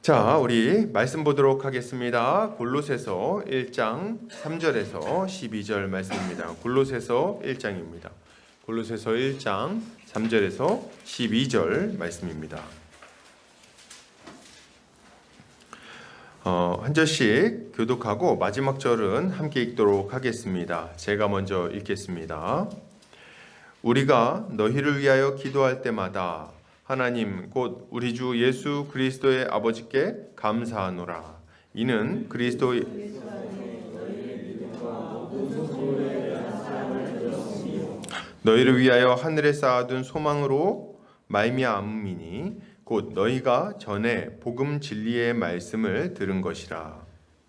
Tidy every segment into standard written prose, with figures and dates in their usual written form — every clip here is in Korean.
자, 우리 말씀 보도록 하겠습니다. 골로새서 1장 3절에서 12절 말씀입니다. 골로새서 1장입니다. 골로새서 1장 3절에서 12절 말씀입니다. 한 절씩 교독하고 마지막 절은 함께 읽도록 하겠습니다. 제가 먼저 읽겠습니다. 우리가 너희를 위하여 기도할 때마다 하나님 곧 우리 주 예수 그리스도의 아버지께 감사하노라. 이는 그리스도의 너희를 위하여 하늘에 쌓아둔 소망으로 말미암음이니 곧 너희가 전에 복음 진리의 말씀을 들은 것이라.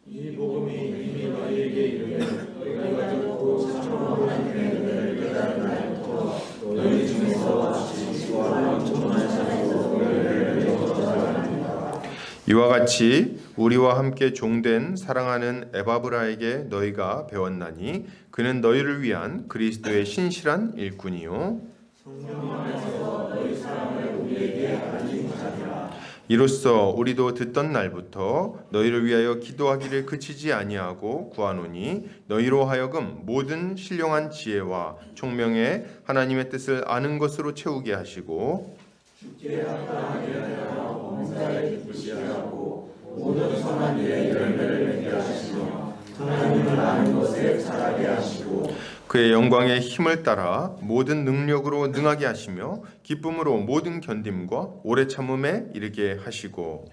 이 복음이 이미 너희에게 이르면 너희가 듣고 참으로 하나님의 은혜를 깨달은 날부터 너희 중에서 지식과 영통한 자로 너희를 영접하리라. 이와 같이 우리와 함께 종된 사랑하는 에바브라에게 너희가 배웠나니 그는 너희를 위한 그리스도의 신실한 일꾼이요 성령 안에서 너희 사랑을 우리에게 알리시리라. 이로써 우리도 듣던 날부터 너희를 위하여 기도하기를 그치지 아니하고 구하노니 너희로 하여금 모든 신령한 지혜와 총명에 하나님의 뜻을 아는 것으로 채우게 하시고 주께 합당하게 하여 범사에 기쁘시 하고 모든 선한 일에 열매를 맺게 하시며 하나님을 아는 것에 자라게 하시고 그의 영광의 힘을 따라 모든 능력으로 능하게 하시며 기쁨으로 모든 견딤과 오래 참음에 이르게 하시고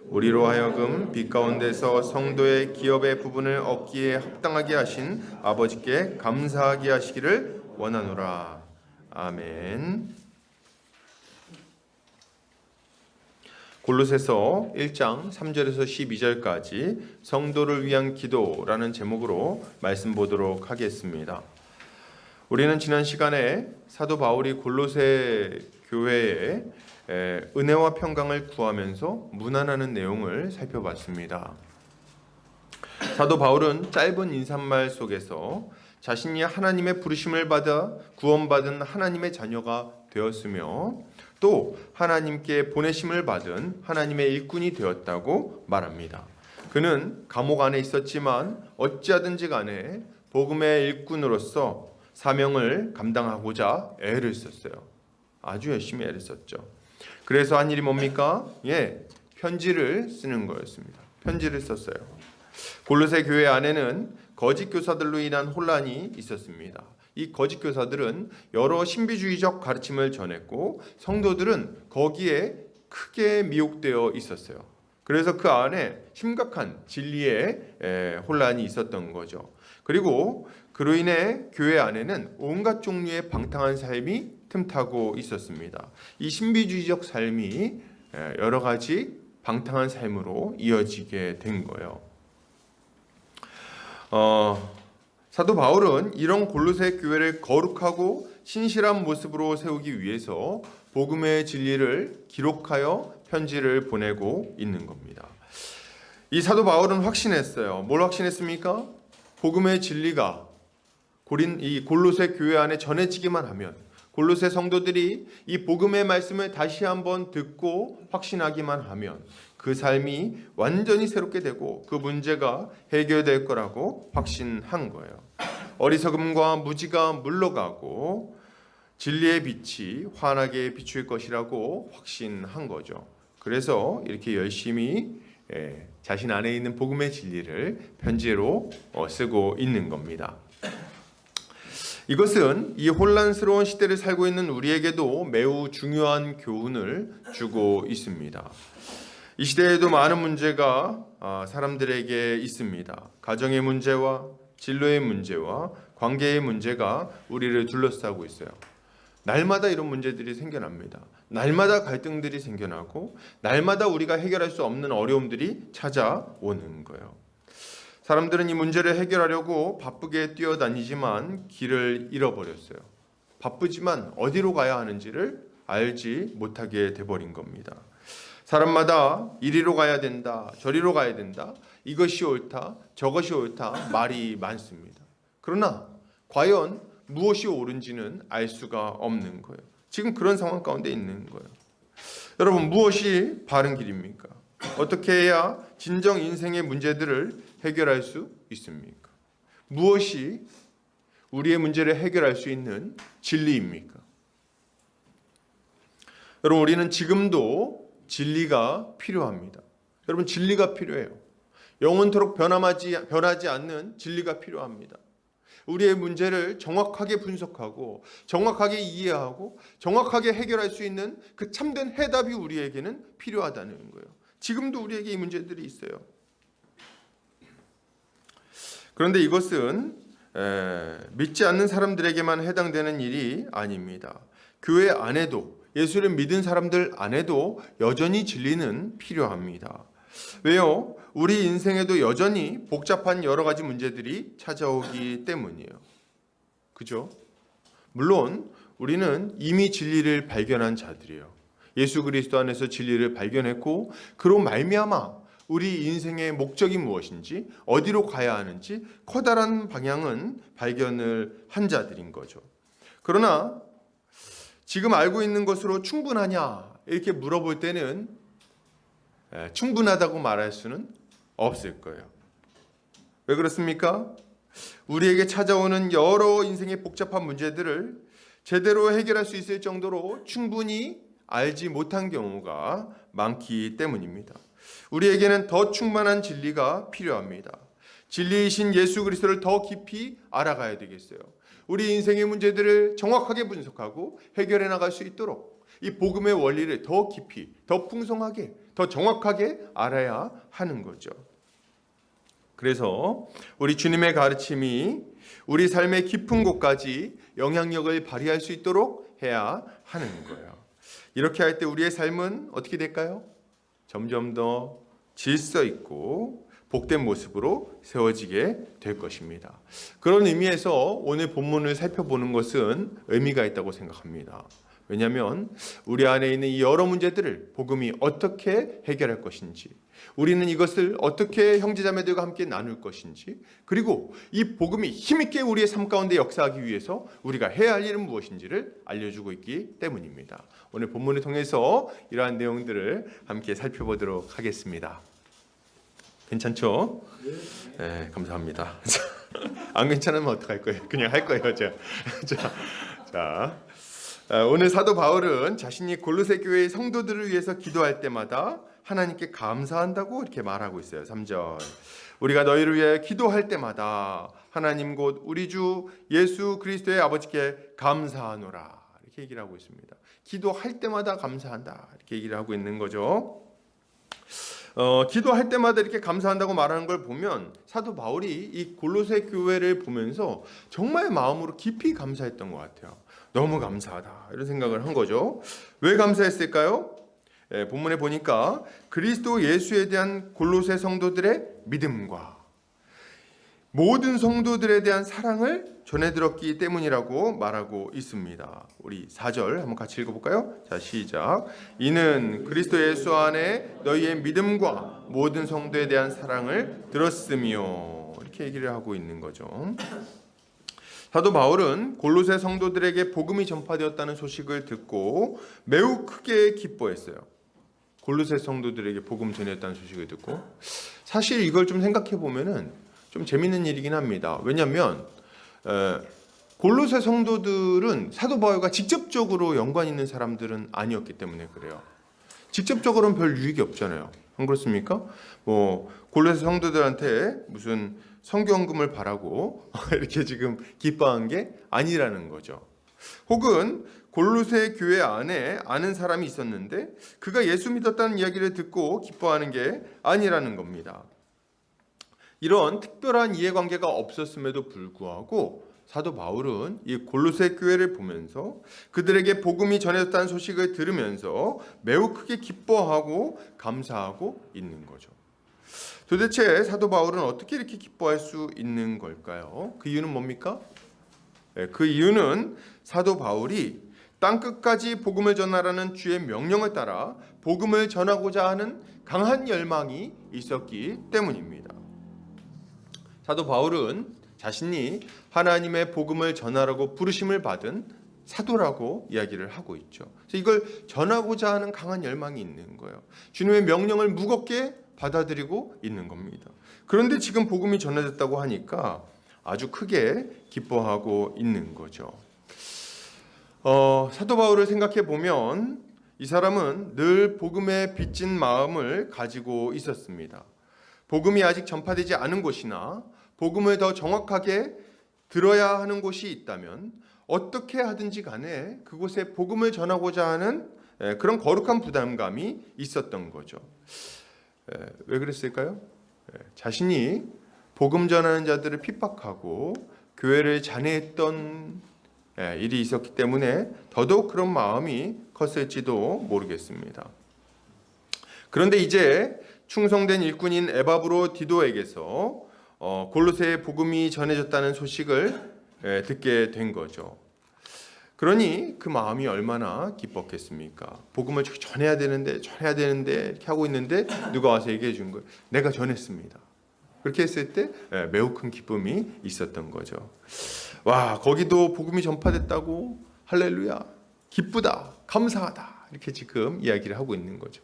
우리로 하여금 빛 가운데서 성도의 기업의 부분을 얻기에 합당하게 하신 아버지께 감사하게 하시기를 원하노라. 아멘. 골로새서 1장 3절에서 12절까지 성도를 위한 기도라는 제목으로 말씀 보도록 하겠습니다. 우리는 지난 시간에 사도 바울이 골로새 교회에 은혜와 평강을 구하면서 문안하는 내용을 살펴봤습니다. 사도 바울은 짧은 인사말 속에서 자신이 하나님의 부르심을 받아 구원받은 하나님의 자녀가 되었으며 또 하나님께 보내심을 받은 하나님의 일꾼이 되었다고 말합니다. 그는 감옥 안에 있었지만 어찌하든지 간에 복음의 일꾼으로서 사명을 감당하고자 애를 썼어요. 아주 열심히 애를 썼죠. 그래서 한 일이 뭡니까? 편지를 쓰는 거였습니다. 편지를 썼어요. 골로새 교회 안에는 거짓 교사들로 인한 혼란이 있었습니다. 이 거짓 교사들은 여러 신비주의적 가르침을 전했고 성도들은 거기에 크게 미혹되어 있었어요. 그래서 그 안에 심각한 진리의 혼란이 있었던 거죠. 그리고 그로 인해 교회 안에는 온갖 종류의 방탕한 삶이 틈타고 있었습니다. 이 신비주의적 삶이 여러 가지 방탕한 삶으로 이어지게 된 거예요. 사도 바울은 이런 골로새 교회를 거룩하고 신실한 모습으로 세우기 위해서 복음의 진리를 기록하여 편지를 보내고 있는 겁니다. 이 사도 바울은 확신했어요. 뭘 확신했습니까? 복음의 진리가 이 골로새 교회 안에 전해지기만 하면 골로새 성도들이 이 복음의 말씀을 다시 한번 듣고 확신하기만 하면 그 삶이 완전히 새롭게 되고 그 문제가 해결될 거라고 확신한 거예요. 어리석음과 무지가 물러가고 진리의 빛이 환하게 비출 것이라고 확신한 거죠. 그래서 이렇게 열심히 자신 안에 있는 복음의 진리를 편지로 쓰고 있는 겁니다. 이것은 이 혼란스러운 시대를 살고 있는 우리에게도 매우 중요한 교훈을 주고 있습니다. 이 시대에도 많은 문제가 사람들에게 있습니다. 가정의 문제와 진로의 문제와 관계의 문제가 우리를 둘러싸고 있어요. 날마다 이런 문제들이 생겨납니다. 날마다 갈등들이 생겨나고 날마다 우리가 해결할 수 없는 어려움들이 찾아오는 거예요. 사람들은 이 문제를 해결하려고 바쁘게 뛰어다니지만 길을 잃어버렸어요. 바쁘지만 어디로 가야 하는지를 알지 못하게 돼버린 겁니다. 사람마다 이리로 가야 된다, 저리로 가야 된다, 이것이 옳다, 저것이 옳다 말이 많습니다. 그러나 과연 무엇이 옳은지는 알 수가 없는 거예요. 지금 그런 상황 가운데 있는 거예요. 여러분, 무엇이 바른 길입니까? 어떻게 해야 진정 인생의 문제들을 해결할 수 있습니까? 무엇이 우리의 문제를 해결할 수 있는 진리입니까? 여러분, 우리는 지금도 진리가 필요합니다. 여러분, 진리가 필요해요. 영원토록 변하지 않는 진리가 필요합니다. 우리의 문제를 정확하게 분석하고 정확하게 이해하고 정확하게 해결할 수 있는 그 참된 해답이 우리에게는 필요하다는 거예요. 지금도 우리에게 이 문제들이 있어요. 그런데 이것은 믿지 않는 사람들에게만 해당되는 일이 아닙니다. 교회 안에도, 예수를 믿은 사람들 안에도 여전히 진리는 필요합니다. 왜요? 우리 인생에도 여전히 복잡한 여러 가지 문제들이 찾아오기 때문이에요. 그죠? 물론 우리는 이미 진리를 발견한 자들이에요. 예수 그리스도 안에서 진리를 발견했고, 그로 말미암아 우리 인생의 목적이 무엇인지, 어디로 가야 하는지 커다란 방향은 발견을 한 자들인 거죠. 그러나 지금 알고 있는 것으로 충분하냐 이렇게 물어볼 때는 충분하다고 말할 수는 없을 거예요. 왜 그렇습니까? 우리에게 찾아오는 여러 인생의 복잡한 문제들을 제대로 해결할 수 있을 정도로 충분히 알지 못한 경우가 많기 때문입니다. 우리에게는 더 충만한 진리가 필요합니다. 진리이신 예수 그리스도를 더 깊이 알아가야 되겠어요. 우리 인생의 문제들을 정확하게 분석하고 해결해 나갈 수 있도록 이 복음의 원리를 더 깊이, 더 풍성하게, 더 정확하게 알아야 하는 거죠. 그래서 우리 주님의 가르침이 우리 삶의 깊은 곳까지 영향력을 발휘할 수 있도록 해야 하는 거예요. 이렇게 할 때 우리의 삶은 어떻게 될까요? 점점 더 질서 있고 복된 모습으로 세워지게 될 것입니다. 그런 의미에서 오늘 본문을 살펴보는 것은 의미가 있다고 생각합니다. 왜냐하면 우리 안에 있는 이 여러 문제들을 복음이 어떻게 해결할 것인지, 우리는 이것을 어떻게 형제자매들과 함께 나눌 것인지, 그리고 이 복음이 힘있게 우리의 삶 가운데 역사하기 위해서 우리가 해야 할 일은 무엇인지를 알려주고 있기 때문입니다. 오늘 본문을 통해서 이러한 내용들을 함께 살펴보도록 하겠습니다. 괜찮죠? 네, 감사합니다. 안 괜찮으면 어떡할 거예요? 그냥 할 거예요. 자, 오늘 사도 바울은 자신이 골로새 교회의 성도들을 위해서 기도할 때마다 하나님께 감사한다고 이렇게 말하고 있어요. 3절. 우리가 너희를 위해 기도할 때마다 하나님 곧 우리 주 예수 그리스도의 아버지께 감사하노라. 이렇게 얘기를 하고 있습니다. 기도할 때마다 감사한다. 이렇게 얘기를 하고 있는 거죠. 기도할 때마다 이렇게 감사한다고 말하는 걸 보면 사도 바울이 이 골로새 교회를 보면서 정말 마음으로 깊이 감사했던 것 같아요. 너무 감사하다 이런 생각을 한 거죠. 왜 감사했을까요? 본문에 보니까 그리스도 예수에 대한 골로새 성도들의 믿음과 모든 성도들에 대한 사랑을 전해 들었기 때문이라고 말하고 있습니다. 우리 4절 한번 같이 읽어볼까요? 자, 시작. 이는 그리스도 예수 안에 너희의 믿음과 모든 성도에 대한 사랑을 들었으며, 이렇게 얘기를 하고 있는 거죠. 사도 바울은 골로새 성도들에게 복음이 전파되었다는 소식을 듣고 매우 크게 기뻐했어요. 골로새 성도들에게 복음 전했다는 소식을 듣고, 사실 이걸 좀 생각해 보면은 좀 재밌는 일이긴 합니다. 왜냐하면 골로새 성도들은 사도 바울과 직접적으로 연관 있는 사람들은 아니었기 때문에 그래요. 직접적으로는 별 유익이 없잖아요. 안 그렇습니까? 골로새 성도들한테 무슨 성경금을 바라고 이렇게 지금 기뻐한 게 아니라는 거죠. 혹은 골로새 교회 안에 아는 사람이 있었는데 그가 예수 믿었다는 이야기를 듣고 기뻐하는 게 아니라는 겁니다. 이런 특별한 이해관계가 없었음에도 불구하고 사도 바울은 이 골로새 교회를 보면서 그들에게 복음이 전해졌다는 소식을 들으면서 매우 크게 기뻐하고 감사하고 있는 거죠. 도대체 사도 바울은 어떻게 이렇게 기뻐할 수 있는 걸까요? 그 이유는 뭡니까? 그 이유는 사도 바울이 땅끝까지 복음을 전하라는 주의 명령을 따라 복음을 전하고자 하는 강한 열망이 있었기 때문입니다. 사도 바울은 자신이 하나님의 복음을 전하라고 부르심을 받은 사도라고 이야기를 하고 있죠. 그래서 이걸 전하고자 하는 강한 열망이 있는 거예요. 주님의 명령을 무겁게 받아들이고 있는 겁니다. 그런데 지금 복음이 전해졌다고 하니까 아주 크게 기뻐하고 있는 거죠. 사도 바울을 생각해 보면 이 사람은 늘 복음에 빚진 마음을 가지고 있었습니다. 복음이 아직 전파되지 않은 곳이나 복음을 더 정확하게 들어야 하는 곳이 있다면 어떻게 하든지 간에 그곳에 복음을 전하고자 하는 그런 거룩한 부담감이 있었던 거죠. 왜 그랬을까요? 자신이 복음 전하는 자들을 핍박하고 교회를 잔해했던 일이 있었기 때문에 더더욱 그런 마음이 컸을지도 모르겠습니다. 그런데 이제 충성된 일꾼인 에바브로 디도에게서 골로새의 복음이 전해졌다는 소식을 듣게 된 거죠. 그러니 그 마음이 얼마나 기뻤겠습니까? 복음을 전해야 되는데 이렇게 하고 있는데 누가 와서 얘기해 준 거예요. 내가 전했습니다. 그렇게 했을 때 매우 큰 기쁨이 있었던 거죠. 와, 거기도 복음이 전파됐다고 할렐루야, 기쁘다, 감사하다, 이렇게 지금 이야기를 하고 있는 거죠.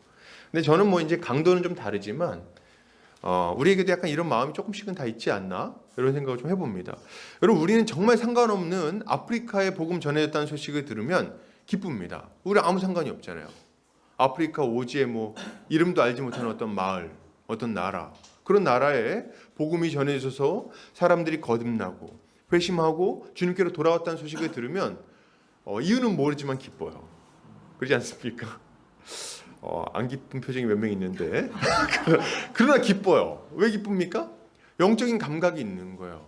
근데 저는 뭐 이제 강도는 좀 다르지만 우리에게도 약간 이런 마음이 조금씩은 다 있지 않나, 이런 생각을 좀 해봅니다. 여러분, 우리는 정말 상관없는 아프리카에 복음 전해졌다는 소식을 들으면 기쁩니다. 우리 아무 상관이 없잖아요. 아프리카 오지에 뭐 이름도 알지 못하는 어떤 마을, 어떤 나라, 그런 나라에 복음이 전해져서 사람들이 거듭나고 회심하고 주님께로 돌아왔다는 소식을 들으면 이유는 모르지만 기뻐요. 그렇지 않습니까? 안 기쁜 표정이 몇 명 있는데 그러나 기뻐요. 왜 기쁩니까? 영적인 감각이 있는 거예요.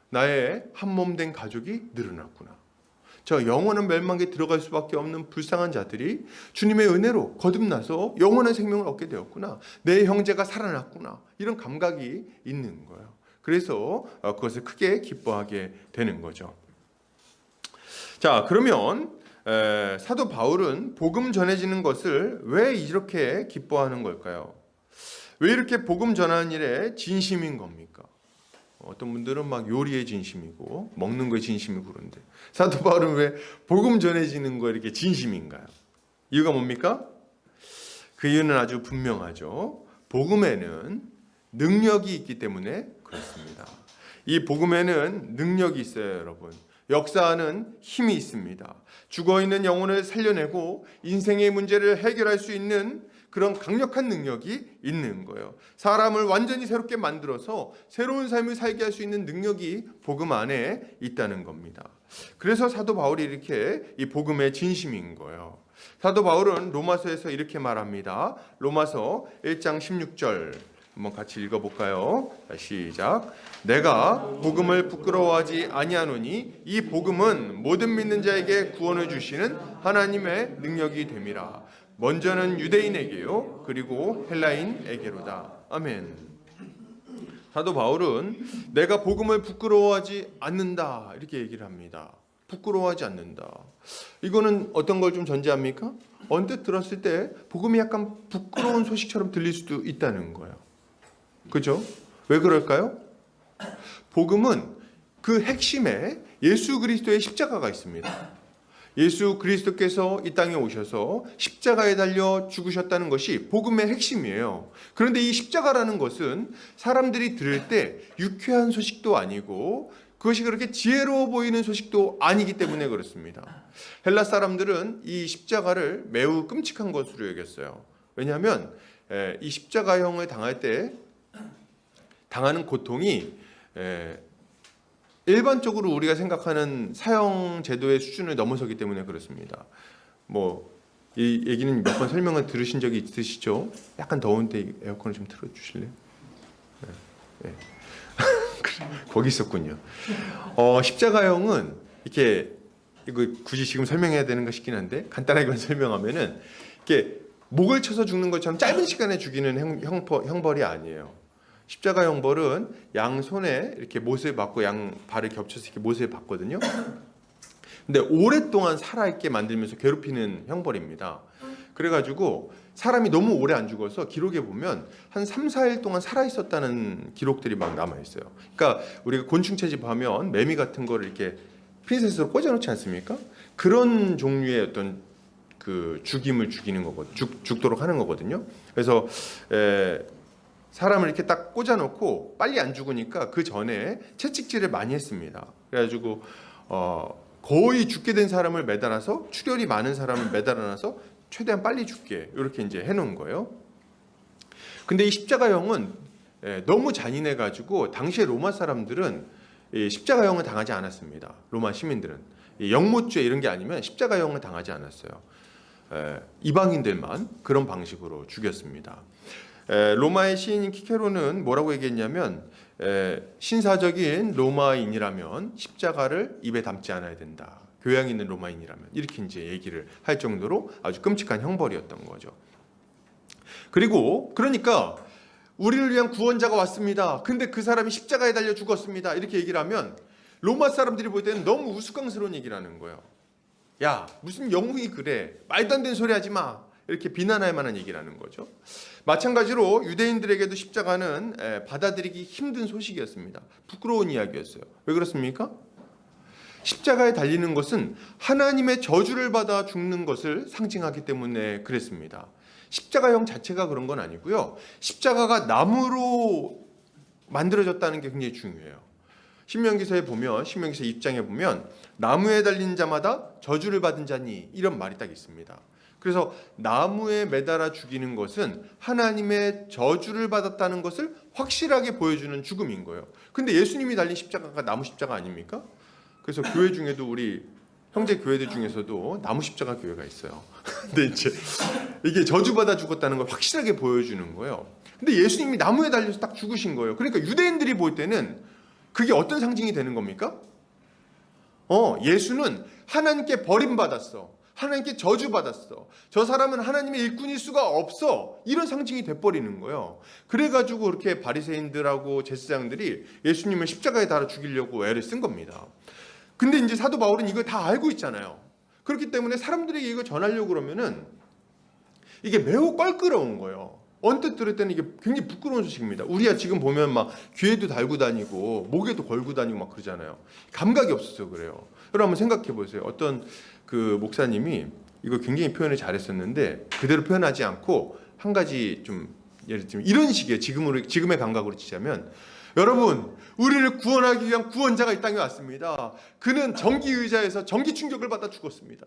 나의 한 몸 된 가족이 늘어났구나. 저 영원한 멸망에 들어갈 수밖에 없는 불쌍한 자들이 주님의 은혜로 거듭나서 영원한 생명을 얻게 되었구나. 내 형제가 살아났구나. 이런 감각이 있는 거예요. 그래서 그것을 크게 기뻐하게 되는 거죠. 자, 그러면 사도 바울은 복음 전해지는 것을 왜 이렇게 기뻐하는 걸까요? 왜 이렇게 복음 전하는 일에 진심인 겁니까? 어떤 분들은 막 요리에 진심이고 먹는 거에 진심이고 그런데 사도 바울은 왜 복음 전해지는 거에 이렇게 진심인가요? 이유가 뭡니까? 그 이유는 아주 분명하죠. 복음에는 능력이 있기 때문에 그렇습니다. 이 복음에는 능력이 있어요, 여러분. 역사하는 힘이 있습니다. 죽어있는 영혼을 살려내고 인생의 문제를 해결할 수 있는 그런 강력한 능력이 있는 거예요. 사람을 완전히 새롭게 만들어서 새로운 삶을 살게 할 수 있는 능력이 복음 안에 있다는 겁니다. 그래서 사도 바울이 이렇게 이 복음의 진심인 거예요. 사도 바울은 로마서에서 이렇게 말합니다. 로마서 1장 16절 한번 같이 읽어볼까요? 시작. 내가 복음을 부끄러워하지 아니하노니 이 복음은 모든 믿는 자에게 구원을 주시는 하나님의 능력이 됨이라. 먼저는 유대인에게요, 그리고 헬라인에게로다. 아멘. 사도 바울은 내가 복음을 부끄러워하지 않는다, 이렇게 얘기를 합니다. 부끄러워하지 않는다. 이거는 어떤 걸 좀 전제합니까? 언뜻 들었을 때 복음이 약간 부끄러운 소식처럼 들릴 수도 있다는 거예요. 그죠? 왜 그럴까요? 복음은 그 핵심에 예수 그리스도의 십자가가 있습니다. 예수 그리스도께서 이 땅에 오셔서 십자가에 달려 죽으셨다는 것이 복음의 핵심이에요. 그런데 이 십자가라는 것은 사람들이 들을 때 유쾌한 소식도 아니고 그것이 그렇게 지혜로워 보이는 소식도 아니기 때문에 그렇습니다. 헬라 사람들은 이 십자가를 매우 끔찍한 것으로 여겼어요. 왜냐하면 이 십자가형을 당할 때 당하는 고통이 일반적으로 우리가 생각하는 사형 제도의 수준을 넘어서기 때문에 그렇습니다. 뭐 이 얘기는 몇 번 설명을 들으신 적이 있으시죠? 약간 더운데 에어컨을 좀 틀어주실래요? 네. 거기 있었군요. 십자가형은 이렇게 이거 굳이 지금 설명해야 되는가 싶긴 한데 간단하게만 설명하면은 이렇게 목을 쳐서 죽는 것처럼 짧은 시간에 죽이는 형벌이 아니에요. 십자가 형벌은 양 손에 이렇게 못을 박고 양 발을 겹쳐서 이렇게 못을 박거든요. 근데 오랫동안 살아있게 만들면서 괴롭히는 형벌입니다. 그래가지고 사람이 너무 오래 안 죽어서 기록에 보면 한 3, 4일 동안 살아있었다는 기록들이 막 남아있어요. 그러니까 우리가 곤충 채집하면 매미 같은 거를 이렇게 핀셋으로 꽂아놓지 않습니까? 그런 종류의 어떤 그 죽임을 죽이는 거거든요. 죽도록 하는 거거든요. 그래서 사람을 이렇게 딱 꽂아놓고 빨리 안 죽으니까 그 전에 채찍질을 많이 했습니다. 그래가지고 거의 죽게 된 사람을 매달아서, 출혈이 많은 사람을 매달아놔서 최대한 빨리 죽게 이렇게 이제 해놓은 거예요. 근데 이 십자가형은 너무 잔인해가지고 당시에 로마 사람들은 이 십자가형을 당하지 않았습니다. 로마 시민들은 영모죄 이런 게 아니면 십자가형을 당하지 않았어요. 이방인들만 그런 방식으로 죽였습니다. 로마의 시인인 키케로는 뭐라고 얘기했냐면 신사적인 로마인이라면 십자가를 입에 담지 않아야 된다. 교양 있는 로마인이라면 이렇게 이제 얘기를 할 정도로 아주 끔찍한 형벌이었던 거죠. 그리고 그러니까 우리를 위한 구원자가 왔습니다. 근데 그 사람이 십자가에 달려 죽었습니다. 이렇게 얘기를 하면 로마 사람들이 볼 때는 너무 우스꽝스러운 얘기를 하는 거예요. 야, 무슨 영웅이 그래? 말도 안 되는 소리 하지 마. 이렇게 비난할 만한 얘기를 하는 거죠. 마찬가지로 유대인들에게도 십자가는 받아들이기 힘든 소식이었습니다. 부끄러운 이야기였어요. 왜 그렇습니까? 십자가에 달리는 것은 하나님의 저주를 받아 죽는 것을 상징하기 때문에 그랬습니다. 십자가형 자체가 그런 건 아니고요. 십자가가 나무로 만들어졌다는 게 굉장히 중요해요. 신명기서에 보면, 신명기서 2장에 보면 나무에 달린 자마다 저주를 받은 자니 이런 말이 딱 있습니다. 그래서 나무에 매달아 죽이는 것은 하나님의 저주를 받았다는 것을 확실하게 보여주는 죽음인 거예요. 근데 예수님이 달린 십자가가 나무 십자가 아닙니까? 그래서 교회 중에도 우리 형제 교회들 중에서도 나무 십자가 교회가 있어요. 근데 이제 이게 저주받아 죽었다는 걸 확실하게 보여주는 거예요. 근데 예수님이 나무에 달려서 딱 죽으신 거예요. 그러니까 유대인들이 볼 때는 그게 어떤 상징이 되는 겁니까? 예수는 하나님께 버림받았어. 하나님께 저주받았어. 저 사람은 하나님의 일꾼일 수가 없어. 이런 상징이 돼버리는 거예요. 그래가지고 그렇게 바리새인들하고 제사장들이 예수님을 십자가에 달아 죽이려고 애를 쓴 겁니다. 근데 이제 사도 바울은 이걸 다 알고 있잖아요. 그렇기 때문에 사람들에게 이거 전하려고 그러면은 이게 매우 껄끄러운 거예요. 언뜻 들을 때는 이게 굉장히 부끄러운 소식입니다. 우리야 지금 보면 막 귀에도 달고 다니고 목에도 걸고 다니고 막 그러잖아요. 감각이 없어서 그래요. 여러분 한번 생각해 보세요. 어떤 그 목사님이 이거 굉장히 표현을 잘했었는데 그대로 표현하지 않고 한 가지 좀 예를 들면 이런 식의 지금의 감각으로 치자면, 여러분 우리를 구원하기 위한 구원자가 이 땅에 왔습니다. 그는 전기의자에서 전기 충격을 받아 죽었습니다.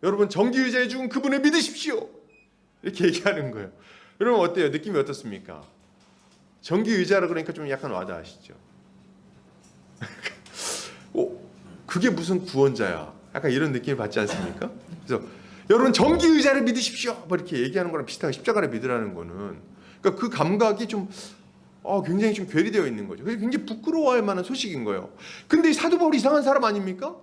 여러분 전기의자에 죽은 그분을 믿으십시오. 이렇게 얘기하는 거예요. 여러분 어때요? 느낌이 어떻습니까? 전기의자라 그러니까 좀 약간 와닿으시죠? 그게 무슨 구원자야? 약간 이런 느낌을 받지 않습니까? 그래서 여러분 전기의자를 믿으십시오. 뭐 이렇게 얘기하는 거랑 비슷하게 십자가를 믿으라는 거는, 그러니까 그 감각이 좀 굉장히 좀 괴리되어 있는 거죠. 그래서 굉장히 부끄러워할 만한 소식인 거예요. 근데 이 사도 바울이 이상한 사람 아닙니까?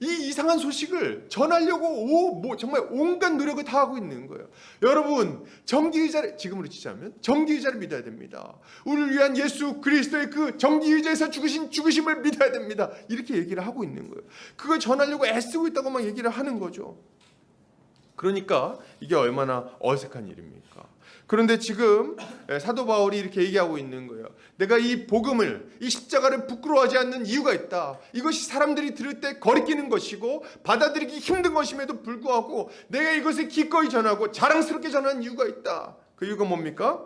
이 이상한 소식을 전하려고 정말 온갖 노력을 다 하고 있는 거예요. 여러분 전기의자를, 지금으로 치자면 전기의자를 믿어야 됩니다. 우리를 위한 예수 그리스도의 그 전기의자에서 죽으신 죽으심을 믿어야 됩니다. 이렇게 얘기를 하고 있는 거예요. 그걸 전하려고 애쓰고 있다고 막 얘기를 하는 거죠. 그러니까 이게 얼마나 어색한 일입니까? 그런데 지금 사도 바울이 이렇게 얘기하고 있는 거예요. 내가 이 복음을, 이 십자가를 부끄러워하지 않는 이유가 있다. 이것이 사람들이 들을 때 거리끼는 것이고 받아들이기 힘든 것임에도 불구하고 내가 이것을 기꺼이 전하고 자랑스럽게 전하는 이유가 있다. 그 이유가 뭡니까?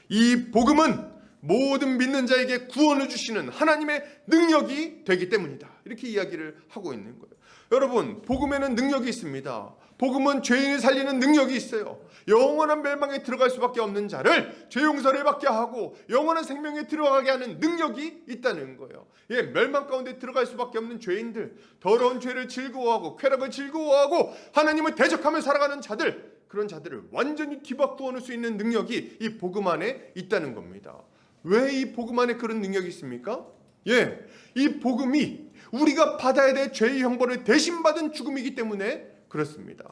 이 복음은 모든 믿는 자에게 구원을 주시는 하나님의 능력이 되기 때문이다. 이렇게 이야기를 하고 있는 거예요. 여러분 복음에는 능력이 있습니다. 복음은 죄인을 살리는 능력이 있어요. 영원한 멸망에 들어갈 수밖에 없는 자를 죄 용서를 받게 하고 영원한 생명에 들어가게 하는 능력이 있다는 거예요. 멸망 가운데 들어갈 수밖에 없는 죄인들, 더러운 죄를 즐거워하고 쾌락을 즐거워하고 하나님을 대적하며 살아가는 자들, 그런 자들을 완전히 뒤바꾸어놓을 수 있는 능력이 이 복음 안에 있다는 겁니다. 왜 이 복음 안에 그런 능력이 있습니까? 이 복음이 우리가 받아야 될 죄의 형벌을 대신 받은 죽음이기 때문에 그렇습니다.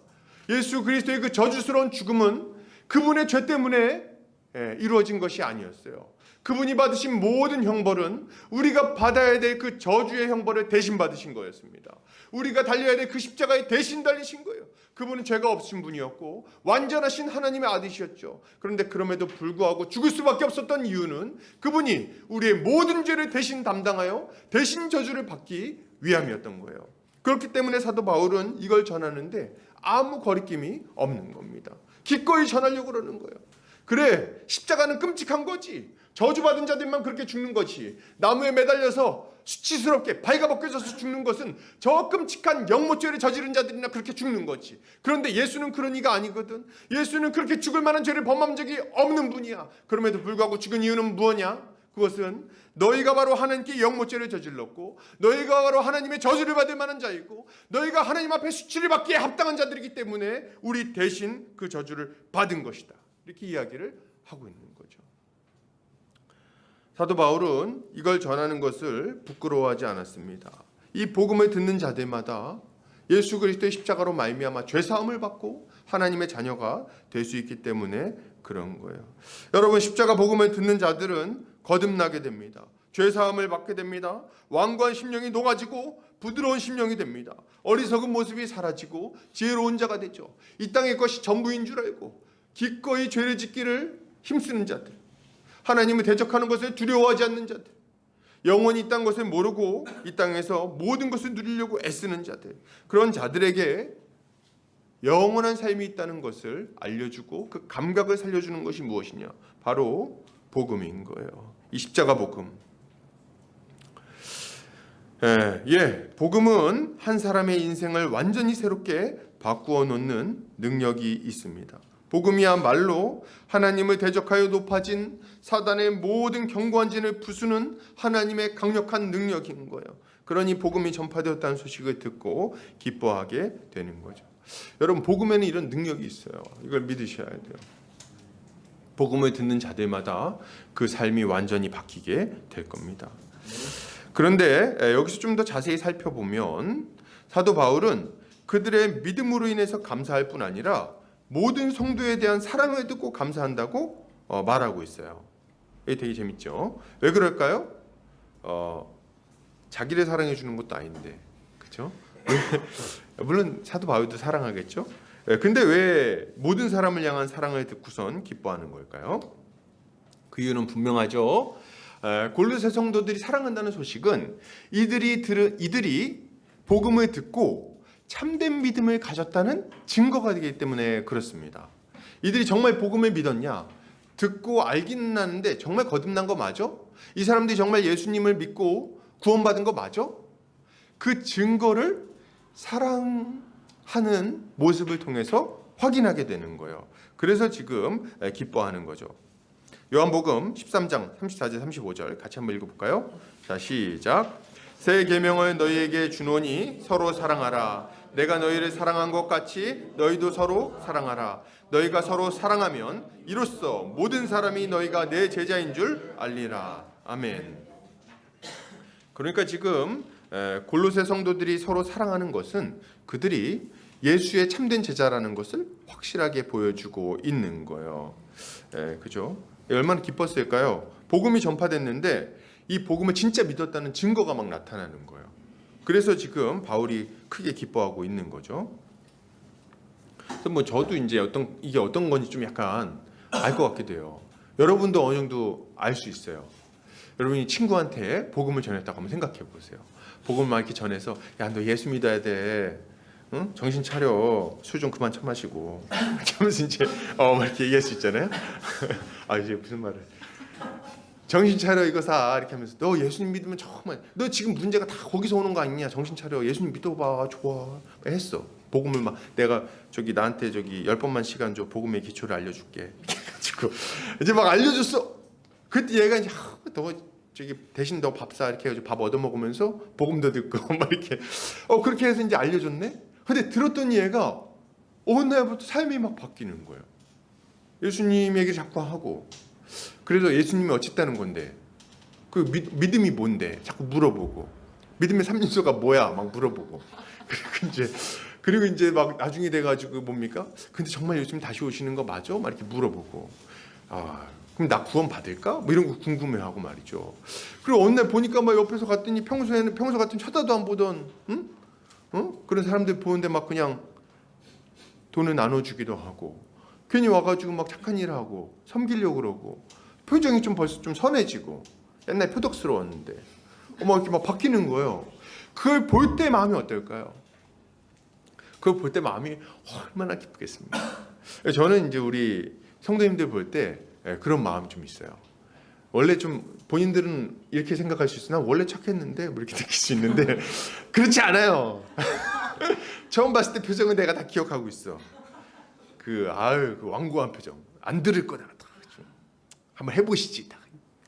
예수 그리스도의 그 저주스러운 죽음은 그분의 죄 때문에 이루어진 것이 아니었어요. 그분이 받으신 모든 형벌은 우리가 받아야 될 그 저주의 형벌을 대신 받으신 거였습니다. 우리가 달려야 될 그 십자가에 대신 달리신 거예요. 그분은 죄가 없으신 분이었고 완전하신 하나님의 아들이셨죠. 그런데 그럼에도 불구하고 죽을 수밖에 없었던 이유는 그분이 우리의 모든 죄를 대신 담당하여 대신 저주를 받기 위함이었던 거예요. 그렇기 때문에 사도 바울은 이걸 전하는데 아무 거리낌이 없는 겁니다. 기꺼이 전하려고 그러는 거예요. 그래, 십자가는 끔찍한 거지. 저주받은 자들만 그렇게 죽는 거지. 나무에 매달려서 수치스럽게 발가 벗겨져서 죽는 것은 저 끔찍한 영모죄를 저지른 자들이나 그렇게 죽는 거지. 그런데 예수는 그런 이가 아니거든. 예수는 그렇게 죽을 만한 죄를 범한 적이 없는 분이야. 그럼에도 불구하고 죽은 이유는 무엇이냐? 그것은 너희가 바로 하나님께 영모죄를 저질렀고, 너희가 바로 하나님의 저주를 받을 만한 자이고, 너희가 하나님 앞에 수치를 받기에 합당한 자들이기 때문에 우리 대신 그 저주를 받은 것이다. 이렇게 이야기를 하고 있는 거죠. 사도 바울은 이걸 전하는 것을 부끄러워하지 않았습니다. 이 복음을 듣는 자들마다 예수 그리스도의 십자가로 말미암아 죄 사함을 받고 하나님의 자녀가 될 수 있기 때문에 그런 거예요. 여러분, 십자가 복음을 듣는 자들은 거듭나게 됩니다. 죄 사함을 받게 됩니다. 완고한 심령이 녹아지고 부드러운 심령이 됩니다. 어리석은 모습이 사라지고 지혜로운 자가 되죠. 이 땅의 것이 전부인 줄 알고 기꺼이 죄를 짓기를 힘쓰는 자들, 하나님을 대적하는 것을 두려워하지 않는 자들, 영원히 이 땅 것을 모르고 이 땅에서 모든 것을 누리려고 애쓰는 자들, 그런 자들에게 영원한 삶이 있다는 것을 알려주고 그 감각을 살려주는 것이 무엇이냐? 바로 복음인 거예요. 이 십자가 복음. 복음은 한 사람의 인생을 완전히 새롭게 바꾸어 놓는 능력이 있습니다. 복음이야말로 하나님을 대적하여 높아진 사단의 모든 견고한 진을 부수는 하나님의 강력한 능력인 거예요. 그러니 복음이 전파되었다는 소식을 듣고 기뻐하게 되는 거죠. 여러분, 복음에는 이런 능력이 있어요. 이걸 믿으셔야 돼요. 복음을 듣는 자들마다 그 삶이 완전히 바뀌게 될 겁니다. 그런데 여기서 좀 더 자세히 살펴보면 사도 바울은 그들의 믿음으로 인해서 감사할 뿐 아니라 모든 성도에 대한 사랑을 듣고 감사한다고 말하고 있어요. 이게 되게 재밌죠? 왜 그럴까요? 자기를 사랑해 주는 것도 아닌데, 그렇죠? 물론 사도 바울도 사랑하겠죠. 근데 왜 모든 사람을 향한 사랑을 듣고선 기뻐하는 걸까요? 그 이유는 분명하죠. 골로새 성도들이 사랑한다는 소식은 이들이 복음을 듣고 참된 믿음을 가졌다는 증거가 되기 때문에 그렇습니다. 이들이 정말 복음을 믿었냐? 듣고 알기는 하는데 정말 거듭난 거 맞아? 이 사람들이 정말 예수님을 믿고 구원받은 거 맞아? 그 증거를 사랑하는 모습을 통해서 확인하게 되는 거예요. 그래서 지금 기뻐하는 거죠. 요한복음 13장 34절 35절 같이 한번 읽어볼까요? 자, 시작. 새 계명을 너희에게 주노니 서로 사랑하라. 내가 너희를 사랑한 것 같이 너희도 서로 사랑하라. 너희가 서로 사랑하면 이로써 모든 사람이 너희가 내 제자인 줄 알리라. 아멘. 그러니까 지금 골로새 성도들이 서로 사랑하는 것은 그들이 예수의 참된 제자라는 것을 확실하게 보여주고 있는 거예요. 그죠? 얼마나 기뻤을까요? 복음이 전파됐는데 이 복음을 진짜 믿었다는 증거가 막 나타나는 거예요. 그래서 지금 바울이 크게 기뻐하고 있는 거죠. 그래서 뭐 저도 이제 이게 어떤 건지 좀 약간 알 것 같기도 해요. 여러분도 어느 정도 알 수 있어요. 여러분이 친구한테 복음을 전했다고 한번 생각해 보세요. 복음을 막 이렇게 전해서 야, 너 예수 믿어야 돼. 응? 정신 차려. 술 좀 그만 처마시고. 하면서 이제 막 이렇게 얘기할 수 있잖아요. 아, 이제 무슨 말을. 정신 차려 이거 사 이렇게 하면서 너 예수님 믿으면 정말 너 지금 문제가 다 거기서 오는 거 아니냐. 정신 차려. 예수님 믿어봐. 좋아. 했어. 복음을 막 내가 나한테 10번만 시간 줘. 복음의 기초를 알려줄게. 그래가지고 이제 막 알려줬어. 그때 얘가 이제 너 대신 너 밥 사 이렇게 해가지고 밥 얻어 먹으면서 복음도 듣고 막 이렇게 그렇게 해서 이제 알려줬네. 근데 들었더니 얘가 어느 날부터 삶이 막 바뀌는 거예요. 예수님 얘기를 자꾸 하고 그래서 예수님이 어쨌다는 건데 그 믿음이 뭔데 자꾸 물어보고 믿음의 3요소가 뭐야 막 물어보고 그리고 이제 막 나중에 돼가지고 뭡니까? 근데 정말 예수님 다시 오시는 거 맞아? 막 이렇게 물어보고 그럼 나 구원 받을까? 뭐 이런 거 궁금해하고 말이죠. 그리고 어느 날 보니까 막 옆에서 갔더니 평소 같은 쳐다도 안 보던 그런 사람들 보는데 막 그냥 돈을 나눠주기도 하고 괜히 와가지고 막 착한 일 하고 섬기려고 그러고 표정이 좀 벌써 좀 선해지고 옛날 표독스러웠는데 이렇게 막 바뀌는 거예요. 그걸 볼 때 마음이 어떨까요? 그걸 볼 때 마음이 얼마나 기쁘겠습니까? 저는 이제 우리 성도님들 볼 때 그런 마음이 좀 있어요. 원래 좀 본인들은 이렇게 생각할 수 있으나 원래 착했는데 뭐 이렇게 느낄 수 있는데 그렇지 않아요. 처음 봤을 때 표정은 내가 다 기억하고 있어. 그 완고한 표정. 안 들을 거다. 한번 해보시지. 다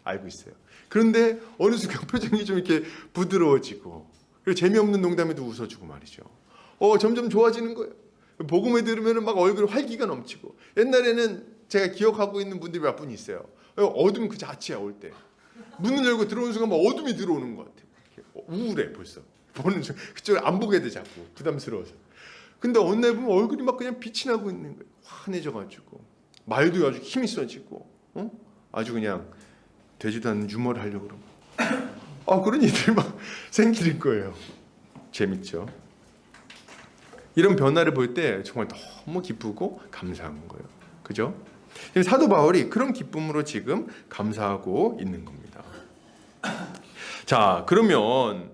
알고 있어요. 그런데 어느 순간 표정이 좀 이렇게 부드러워지고 그리고 재미없는 농담에도 웃어주고 말이죠. 점점 좋아지는 거예요. 복음을 들으면 막 얼굴 활기가 넘치고 옛날에는 제가 기억하고 있는 분들이 몇 분 있어요. 어둠 그 자체야 올 때. 문을 열고 들어오는 순간 막 어둠이 들어오는 것 같아요. 우울해 벌써. 보는 중 그쪽을 안 보게 돼 자꾸 부담스러워서. 근데 어느 날 보면 얼굴이 막 그냥 빛이 나고 있는 거예요. 환해져가지고 말도 아주 힘이 써지고 아주 그냥 되지도 않는 유머를 하려고 그러고 그런 일들이 막 생기는 거예요. 재밌죠. 이런 변화를 볼 때 정말 너무 기쁘고 감사한 거예요. 그죠? 사도 바울이 그런 기쁨으로 지금 감사하고 있는 겁니다. 자, 그러면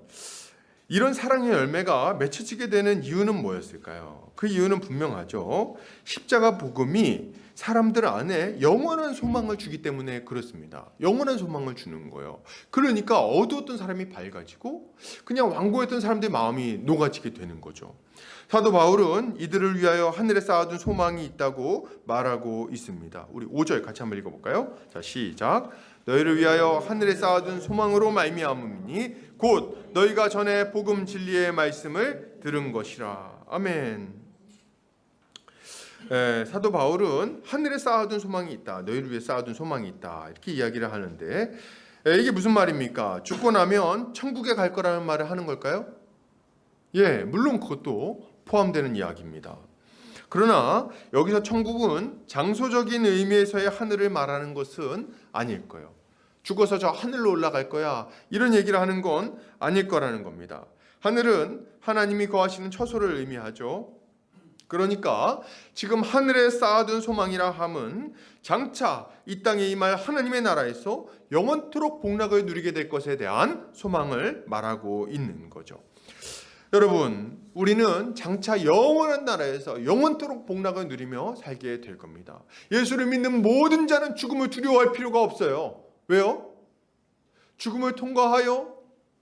이런 사랑의 열매가 맺혀지게 되는 이유는 뭐였을까요? 그 이유는 분명하죠. 십자가 복음이 사람들 안에 영원한 소망을 주기 때문에 그렇습니다. 영원한 소망을 주는 거예요. 그러니까 어두웠던 사람이 밝아지고 그냥 완고했던 사람들의 마음이 녹아지게 되는 거죠. 사도 바울은 이들을 위하여 하늘에 쌓아둔 소망이 있다고 말하고 있습니다. 우리 5절 같이 한번 읽어볼까요? 자, 시작. 너희를 위하여 하늘에 쌓아둔 소망으로 말미암음이니 곧 너희가 전에 복음 진리의 말씀을 들은 것이라. 아멘. 사도 바울은 하늘에 쌓아둔 소망이 있다. 너희를 위해 쌓아둔 소망이 있다. 이렇게 이야기를 하는데 이게 무슨 말입니까? 죽고 나면 천국에 갈 거라는 말을 하는 걸까요? 예, 물론 그것도 포함되는 이야기입니다. 그러나 여기서 천국은 장소적인 의미에서의 하늘을 말하는 것은 아닐 거예요. 죽어서 저 하늘로 올라갈 거야 이런 얘기를 하는 건 아닐 거라는 겁니다. 하늘은 하나님이 거하시는 처소를 의미하죠. 그러니까 지금 하늘에 쌓아둔 소망이라 함은 장차 이 땅에 임할 하나님의 나라에서 영원토록 복락을 누리게 될 것에 대한 소망을 말하고 있는 거죠. 여러분, 우리는 장차 영원한 나라에서 영원토록 복락을 누리며 살게 될 겁니다. 예수를 믿는 모든 자는 죽음을 두려워할 필요가 없어요. 왜요? 죽음을 통과하여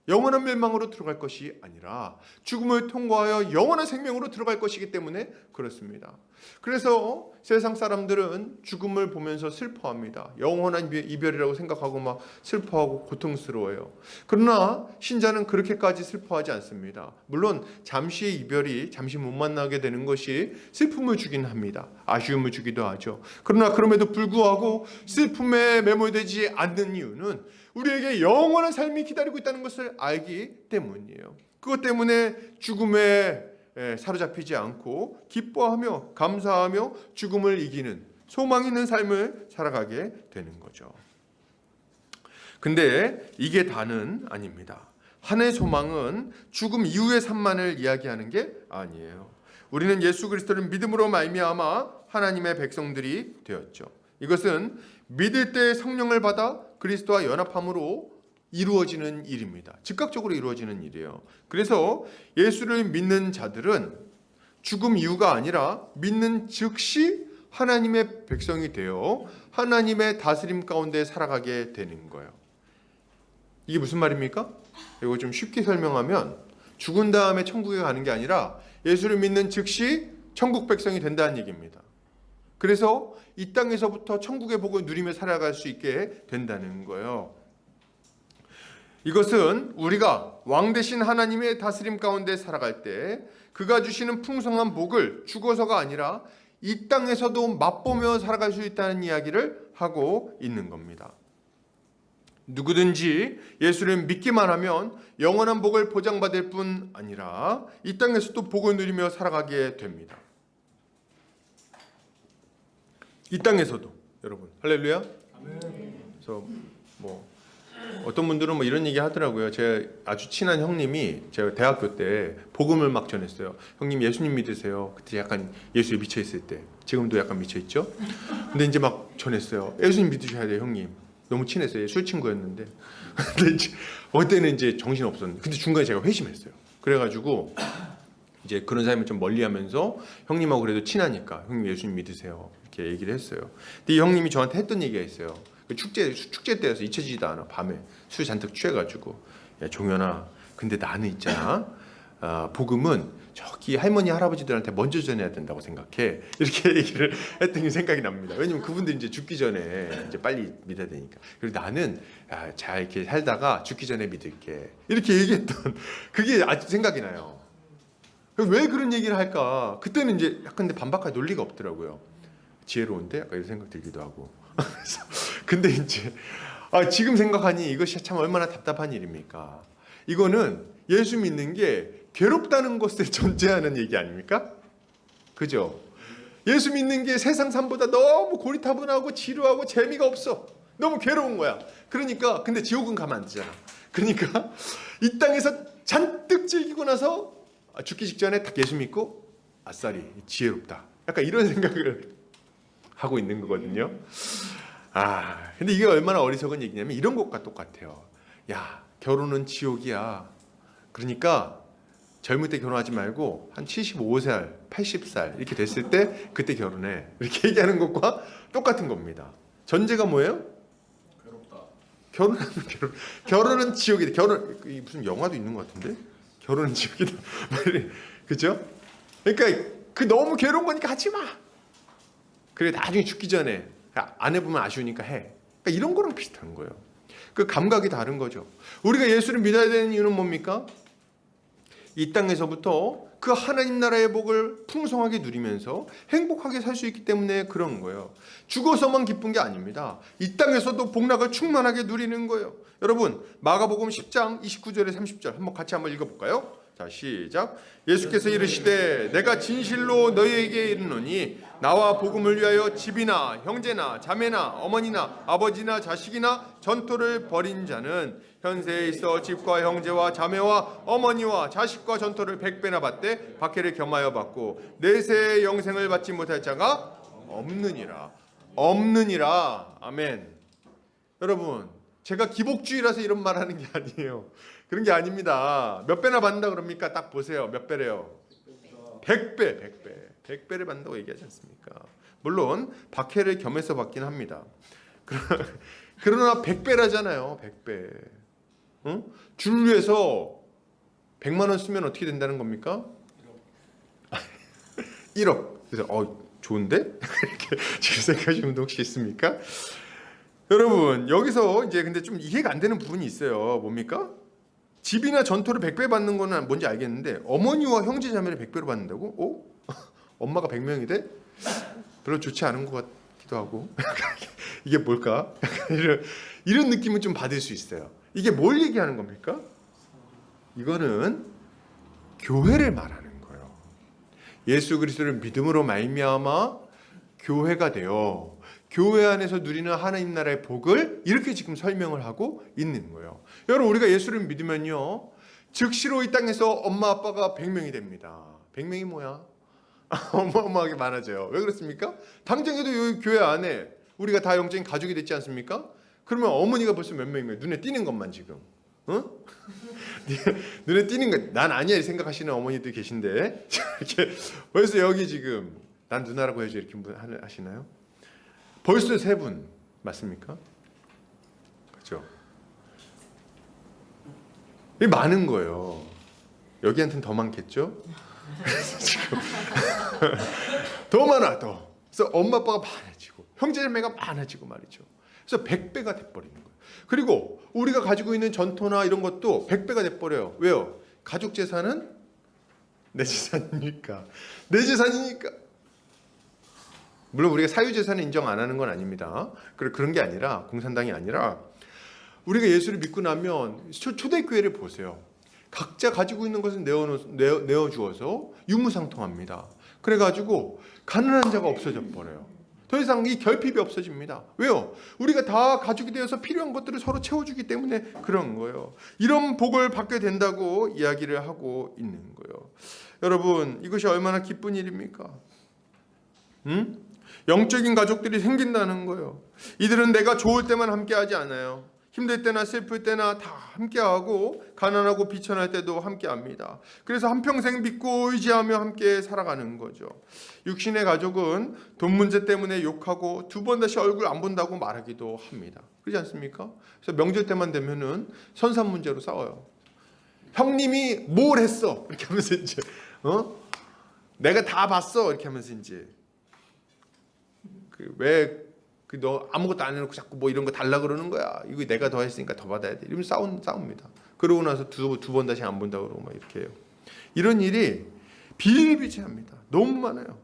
영원한 멸망으로 들어갈 것이 아니라 죽음을 통과하여 영원한 생명으로 들어갈 것이기 때문에 그렇습니다. 그래서 세상 사람들은 죽음을 보면서 슬퍼합니다. 영원한 이별이라고 생각하고 막 슬퍼하고 고통스러워요. 그러나 신자는 그렇게까지 슬퍼하지 않습니다. 물론 잠시의 이별이 잠시 못 만나게 되는 것이 슬픔을 주긴 합니다. 아쉬움을 주기도 하죠. 그러나 그럼에도 불구하고 슬픔에 매몰되지 않는 이유는 우리에게 영원한 삶이 기다리고 있다는 것을 알기 때문이에요. 그것 때문에 죽음에 사로잡히지 않고 기뻐하며 감사하며 죽음을 이기는 소망 있는 삶을 살아가게 되는 거죠. 근데 이게 다는 아닙니다. 하나의 소망은 죽음 이후의 삶만을 이야기하는 게 아니에요. 우리는 예수 그리스도를 믿음으로 말미암아 하나님의 백성들이 되었죠. 이것은 믿을 때 성령을 받아 그리스도와 연합함으로 이루어지는 일입니다. 즉각적으로 이루어지는 일이에요. 그래서 예수를 믿는 자들은 죽음 이후가 아니라 믿는 즉시 하나님의 백성이 되어 하나님의 다스림 가운데 살아가게 되는 거예요. 이게 무슨 말입니까? 이거 좀 쉽게 설명하면 죽은 다음에 천국에 가는 게 아니라 예수를 믿는 즉시 천국 백성이 된다는 얘기입니다. 그래서 이 땅에서부터 천국의 복을 누리며 살아갈 수 있게 된다는 거예요. 이것은 우리가 왕 되신 하나님의 다스림 가운데 살아갈 때 그가 주시는 풍성한 복을 죽어서가 아니라 이 땅에서도 맛보며 살아갈 수 있다는 이야기를 하고 있는 겁니다. 누구든지 예수를 믿기만 하면 영원한 복을 보장받을 뿐 아니라 이 땅에서도 복을 누리며 살아가게 됩니다. 이 땅에서도 여러분 할렐루야. 그래서 어떤 분들은 이런 얘기 하더라고요. 제 아주 친한 형님이 제가 대학교 때 복음을 막 전했어요. 형님 예수님 믿으세요. 그때 약간 예수에 미쳐 있을 때, 지금도 약간 미쳐 있죠. 근데 이제 막 전했어요. 예수님 믿으셔야 돼요, 형님. 너무 친했어요. 술 친구였는데. 근데 이제 어때는 이제 정신 없었는데, 근데 중간에 제가 회심했어요. 그래가지고 이제 그런 사람을 좀 멀리하면서 형님하고 그래도 친하니까 형님 예수님 믿으세요 이렇게 얘기를 했어요. 근데 이 형님이 저한테 했던 얘기가 있어요. 그 축제 때여서 잊혀지지도 않아. 밤에 술 잔뜩 취해가지고 야 종현아, 근데 나는 있잖아. 복음은 저기 할머니 할아버지들한테 먼저 전해야 된다고 생각해. 이렇게 얘기를 했던 게 생각이 납니다. 왜냐면 그분들이 이제 죽기 전에 이제 빨리 믿어야 되니까. 그리고 나는 잘 이렇게 살다가 죽기 전에 믿을게. 이렇게 얘기했던 그게 아직 생각이 나요. 왜 그런 얘기를 할까? 그때는 이제 약간 근데 반박할 논리가 없더라고요. 지혜로운데 약간 이런 생각 들기도 하고. 근데 이제 지금 생각하니 이것이 참 얼마나 답답한 일입니까? 이거는 예수 믿는 게 괴롭다는 것을 전제하는 얘기 아닙니까? 그죠? 예수 믿는 게 세상 삶보다 너무 고리타분하고 지루하고 재미가 없어. 너무 괴로운 거야. 그러니까 근데 지옥은 가면 안 되잖아. 그러니까 이 땅에서 잔뜩 즐기고 나서 죽기 직전에 딱 예수 믿고 아싸리 지혜롭다. 약간 이런 생각을 하고 있는 거거든요. 근데 이게 얼마나 어리석은 얘기냐면 이런 것과 똑같아요. 야, 결혼은 지옥이야. 그러니까 젊을 때 결혼하지 말고 한 75살, 80살 이렇게 됐을 때 그때 결혼해. 이렇게 얘기하는 것과 똑같은 겁니다. 전제가 뭐예요? 괴롭다. 결혼은 지옥이다. 결혼 무슨 영화도 있는 것 같은데? 결혼은 지옥이다. 그죠? 그러니까 그 너무 괴로운 거니까 하지 마. 그래 나중에 죽기 전에 안 해보면 아쉬우니까 해. 그러니까 이런 거랑 비슷한 거예요. 그 감각이 다른 거죠. 우리가 예수를 믿어야 되는 이유는 뭡니까? 이 땅에서부터 그 하나님 나라의 복을 풍성하게 누리면서 행복하게 살 수 있기 때문에 그런 거예요. 죽어서만 기쁜 게 아닙니다. 이 땅에서도 복락을 충만하게 누리는 거예요. 여러분 마가복음 10장 29절에 30절 한번 같이 한번 읽어볼까요? 자 시작. 예수께서 이르시되 내가 진실로 너희에게 이르노니 나와 복음을 위하여 집이나 형제나 자매나 어머니나 아버지나 자식이나 전토를 벌인 자는 현세에 있어 집과 형제와 자매와 어머니와 자식과 전토를 100배나 받되 박해를 겸하여 받고 내세의 영생을 받지 못할 자가 없느니라. 아멘. 여러분 제가 기복주의라서 이런 말 하는 게 아니에요. 그런 게 아닙니다. 몇 배나 받는다 그럽니까? 딱 보세요. 몇 배래요? 100배를 받는다고 얘기하지 않습니까? 물론 박해를 겸해서 받긴 합니다. 그러나 100배라잖아요. 100배. 응? 줄 위해서 100만 원 쓰면 어떻게 된다는 겁니까? 1억. 그래서 좋은데? 이렇게 지금 생각하시는 분 혹시 있습니까? 여러분 여기서 이제 근데 좀 이해가 안 되는 부분이 있어요. 뭡니까? 집이나 전토를 100배 받는 거는 뭔지 알겠는데 어머니와 형제 자매를 100배로 받는다고? 엄마가 100명이 돼? 별로 좋지 않은 것 같기도 하고 이게 뭘까? 이런 느낌은 좀 받을 수 있어요. 이게 뭘 얘기하는 겁니까? 이거는 교회를 말하는 거예요. 예수 그리스도를 믿음으로 말미암아 교회가 되어 교회 안에서 누리는 하나님 나라의 복을 이렇게 지금 설명을 하고 있는 거예요. 여러분 우리가 예수를 믿으면요 즉시로 이 땅에서 엄마 아빠가 100명이 됩니다. 100명이 뭐야? 어마어마하게 많아져요. 왜 그렇습니까? 당장에도 여기 교회 안에 우리가 다 영적인 가족이 됐지 않습니까? 그러면 어머니가 벌써 몇 명인 거예요? 눈에 띄는 것만 지금. 눈에 띄는 거. 난 아니야 생각하시는 어머니들 계신데 이렇게 벌써 여기 지금 난 누나라고 해줘 이렇게 하시나요? 벌써 3분 맞습니까? 그렇죠? 이게 많은 거예요. 여기한테는 더 많겠죠? 지금 더 많아 더. 그래서 엄마 아빠가 많아지고 형제자매가 많아지고 말이죠. 그래서 100배가 돼버리는 거예요. 그리고 우리가 가지고 있는 전토나 이런 것도 100배가 돼버려요. 왜요? 가족 재산은 내 재산이니까. 내 재산이니까. 물론 우리가 사유재산을 인정 안 하는 건 아닙니다. 그런 게 아니라 공산당이 아니라 우리가 예수를 믿고 나면 초대교회를 보세요. 각자 가지고 있는 것을 내어주어서 유무상통합니다. 그래가지고 가난한 자가 없어져 버려요. 더 이상 이 결핍이 없어집니다. 왜요? 우리가 다 가족이 되어서 필요한 것들을 서로 채워주기 때문에 그런 거예요. 이런 복을 받게 된다고 이야기를 하고 있는 거예요. 여러분 이것이 얼마나 기쁜 일입니까? 영적인 가족들이 생긴다는 거예요. 이들은 내가 좋을 때만 함께하지 않아요. 힘들 때나 슬플 때나 다 함께하고 가난하고 비천할 때도 함께합니다. 그래서 한평생 믿고 의지하며 함께 살아가는 거죠. 육신의 가족은 돈 문제 때문에 욕하고 두 번 다시 얼굴 안 본다고 말하기도 합니다. 그렇지 않습니까? 그래서 명절 때만 되면은 선산 문제로 싸워요. 형님이 뭘 했어? 이렇게 하면서 이제 내가 다 봤어 이렇게 하면서 이제 너 아무것도 안 해놓고 자꾸 뭐 이런 거 달라 그러는 거야. 이거 내가 더 했으니까 더 받아야 돼. 이러면 싸웁니다. 그러고 나서 두 번 다시 안 본다 그러고 막 이렇게 해요. 이런 일이 비일비재합니다. 너무 많아요.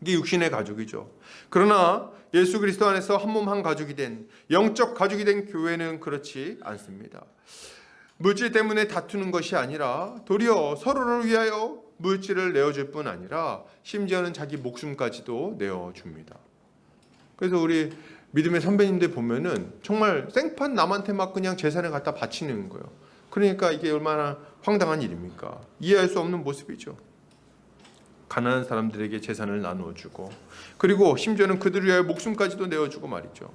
이게 육신의 가족이죠. 그러나 예수 그리스도 안에서 한 몸 한 가족이 된 영적 가족이 된 교회는 그렇지 않습니다. 물질 때문에 다투는 것이 아니라 도리어 서로를 위하여 물질을 내어줄 뿐 아니라 심지어는 자기 목숨까지도 내어줍니다. 그래서 우리 믿음의 선배님들 보면은 정말 생판 남한테 막 그냥 재산을 갖다 바치는 거예요. 그러니까 이게 얼마나 황당한 일입니까? 이해할 수 없는 모습이죠. 가난한 사람들에게 재산을 나누어주고 그리고 심지어는 그들을 위하여 목숨까지도 내어주고 말이죠.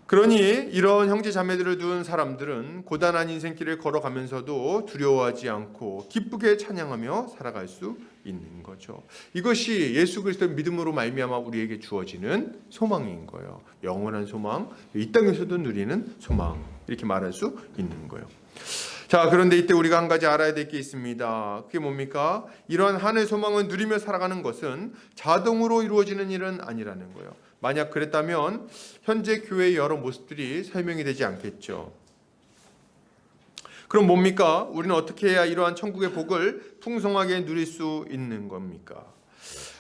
그러니 이런 형제 자매들을 둔 사람들은 고단한 인생길을 걸어가면서도 두려워하지 않고 기쁘게 찬양하며 살아갈 수 있는 거죠. 이것이 예수 그리스도의 믿음으로 말미암아 우리에게 주어지는 소망인 거예요. 영원한 소망, 이 땅에서도 누리는 소망, 이렇게 말할 수 있는 거예요. 자, 그런데 이때 우리가 한 가지 알아야 될 게 있습니다. 그게 뭡니까? 이러한 하늘 소망을 누리며 살아가는 것은 자동으로 이루어지는 일은 아니라는 거예요. 만약 그랬다면 현재 교회의 여러 모습들이 설명이 되지 않겠죠. 그럼 뭡니까? 우리는 어떻게 해야 이러한 천국의 복을 풍성하게 누릴 수 있는 겁니까?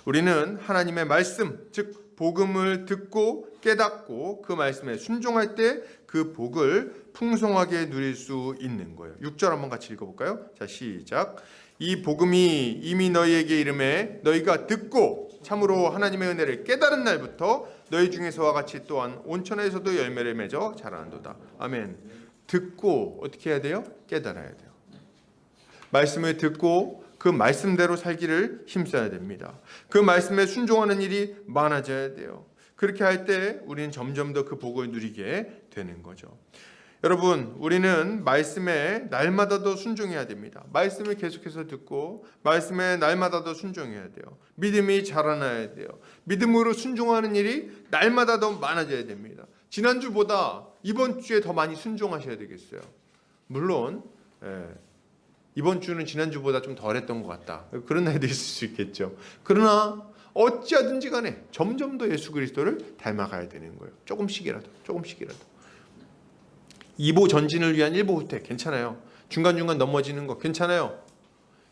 우리는 하나님의 말씀, 즉 복음을 듣고 깨닫고 그 말씀에 순종할 때 그 복을 풍성하게 누릴 수 있는 거예요. 6절 한번 같이 읽어볼까요? 자, 시작. 이 복음이 이미 너희에게 이름에 너희가 듣고 참으로 하나님의 은혜를 깨달은 날부터 너희 중에서와 같이 또한 온천에서도 열매를 맺어 자라는도다. 아멘. 듣고 어떻게 해야 돼요? 깨달아야 돼요. 말씀을 듣고 그 말씀대로 살기를 힘써야 됩니다. 그 말씀에 순종하는 일이 많아져야 돼요. 그렇게 할 때 우리는 점점 더 그 복을 누리게 되는 거죠. 여러분, 우리는 말씀에 날마다 더 순종해야 됩니다. 말씀을 계속해서 듣고 말씀에 날마다 더 순종해야 돼요. 믿음이 자라나야 돼요. 믿음으로 순종하는 일이 날마다 더 많아져야 됩니다. 지난주보다 이번 주에 더 많이 순종하셔야 되겠어요. 물론 이번 주는 지난주보다 좀 덜했던 것 같다. 그런 날도 있을 수 있겠죠. 그러나 어찌하든지 간에 점점 더 예수 그리스도를 닮아가야 되는 거예요. 조금씩이라도. 2보 전진을 위한 1보 후퇴 괜찮아요. 중간중간 넘어지는 거 괜찮아요.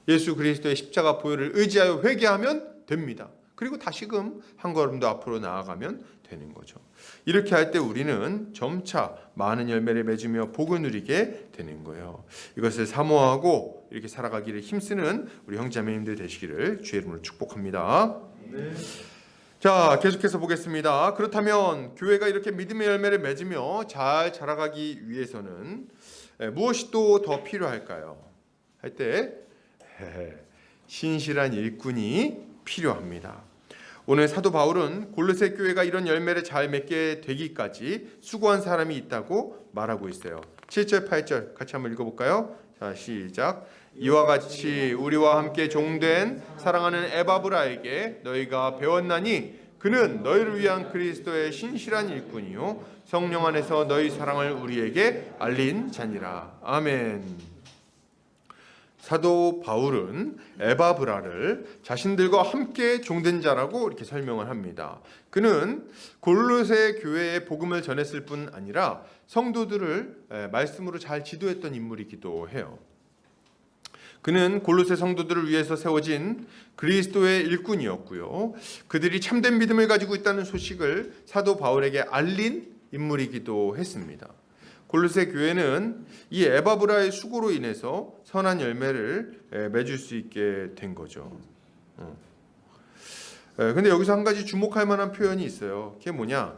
예수 그리스도의 십자가 보혈을 의지하여 회개하면 됩니다. 그리고 다시금 한 걸음 더 앞으로 나아가면 되는 거죠. 이렇게 할 때 우리는 점차 많은 열매를 맺으며 복을 누리게 되는 거예요. 이것을 사모하고 이렇게 살아가기를 힘쓰는 우리 형제자매님들 되시기를 주의 이름으로 축복합니다. 네. 자, 계속해서 보겠습니다. 그렇다면 교회가 이렇게 믿음의 열매를 맺으며 잘 자라가기 위해서는 무엇이 또 더 필요할까요? 할 때 신실한 일꾼이 필요합니다. 오늘 사도 바울은 골로새 교회가 이런 열매를 잘 맺게 되기까지 수고한 사람이 있다고 말하고 있어요. 7절 8절 같이 한번 읽어볼까요? 자, 시작. 이와 같이 우리와 함께 종된 사랑하는 에바브라에게 너희가 배웠나니 그는 너희를 위한 그리스도의 신실한 일꾼이요 성령 안에서 너희 사랑을 우리에게 알린 자니라. 아멘. 사도 바울은 에바브라를 자신들과 함께 종된 자라고 이렇게 설명을 합니다. 그는 골로새 교회에 복음을 전했을 뿐 아니라 성도들을 말씀으로 잘 지도했던 인물이기도 해요. 그는 골로새 성도들을 위해서 세워진 그리스도의 일꾼이었고요. 그들이 참된 믿음을 가지고 있다는 소식을 사도 바울에게 알린 인물이기도 했습니다. 골로새 교회는 이 에바브라의 수고로 인해서 선한 열매를 맺을 수 있게 된 거죠. 근데 여기서 한 가지 주목할 만한 표현이 있어요. 그게 뭐냐?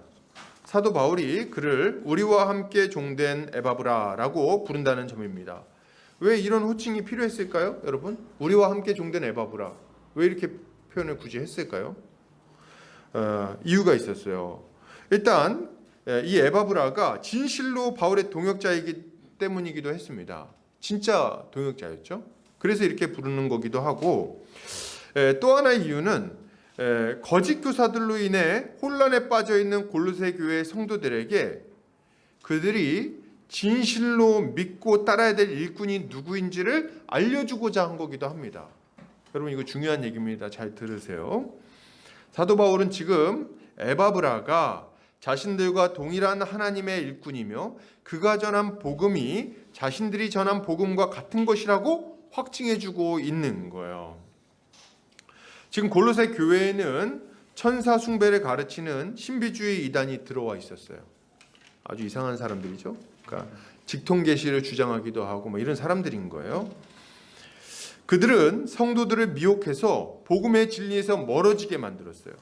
사도 바울이 그를 우리와 함께 종된 에바브라라고 부른다는 점입니다. 왜 이런 호칭이 필요했을까요, 여러분? 우리와 함께 종된 에바브라. 왜 이렇게 표현을 굳이 했을까요? 이유가 있었어요. 일단 이 에바브라가 진실로 바울의 동역자이기 때문이기도 했습니다. 진짜 동역자였죠. 그래서 이렇게 부르는 거기도 하고, 또 하나의 이유는 거짓 교사들로 인해 혼란에 빠져 있는 골로새 교회 성도들에게 그들이 진실로 믿고 따라야 될 일꾼이 누구인지를 알려주고자 한 거기도 합니다. 여러분, 이거 중요한 얘기입니다. 잘 들으세요. 사도 바울은 지금 에바브라가 자신들과 동일한 하나님의 일꾼이며 그가 전한 복음이 자신들이 전한 복음과 같은 것이라고 확증해주고 있는 거예요. 지금 골로새 교회에는 천사 숭배를 가르치는 신비주의 이단이 들어와 있었어요. 아주 이상한 사람들이죠. 그러니까 직통 계시를 주장하기도 하고 뭐 이런 사람들인 거예요. 그들은 성도들을 미혹해서 복음의 진리에서 멀어지게 만들었어요.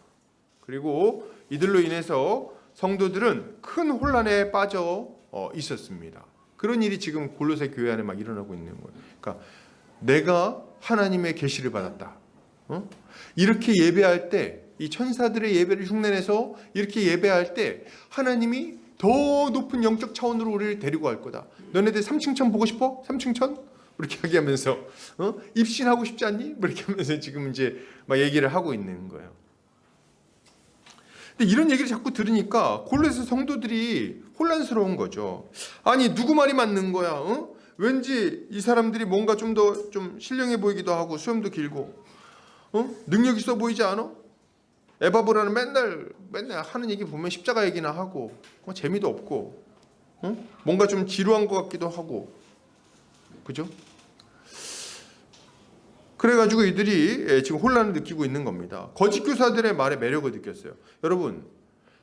그리고 이들로 인해서 성도들은 큰 혼란에 빠져 있었습니다. 그런 일이 지금 골로새 교회 안에 막 일어나고 있는 거예요. 그러니까 내가 하나님의 계시를 받았다. 이렇게 예배할 때, 이 천사들의 예배를 흉내내서 이렇게 예배할 때 하나님이 더 높은 영적 차원으로 우리를 데리고 갈 거다. 너네들 삼층천 보고 싶어? 삼층천? 이렇게 얘기하면서 입신하고 싶지 않니? 이렇게 하면서 지금 이제 막 얘기를 하고 있는 거예요. 근데 이런 얘기를 자꾸 들으니까 골로새 성도들이 혼란스러운 거죠. 아니, 누구 말이 맞는 거야? 왠지 이 사람들이 뭔가 좀 더 좀 신령해 보이기도 하고 수염도 길고 능력 있어 보이지 않아? 에바브라는 맨날 하는 얘기 보면 십자가 얘기나 하고 재미도 없고 뭔가 좀 지루한 것 같기도 하고, 그죠? 그래가지고 이들이 지금 혼란을 느끼고 있는 겁니다. 거짓 교사들의 말에 매력을 느꼈어요. 여러분,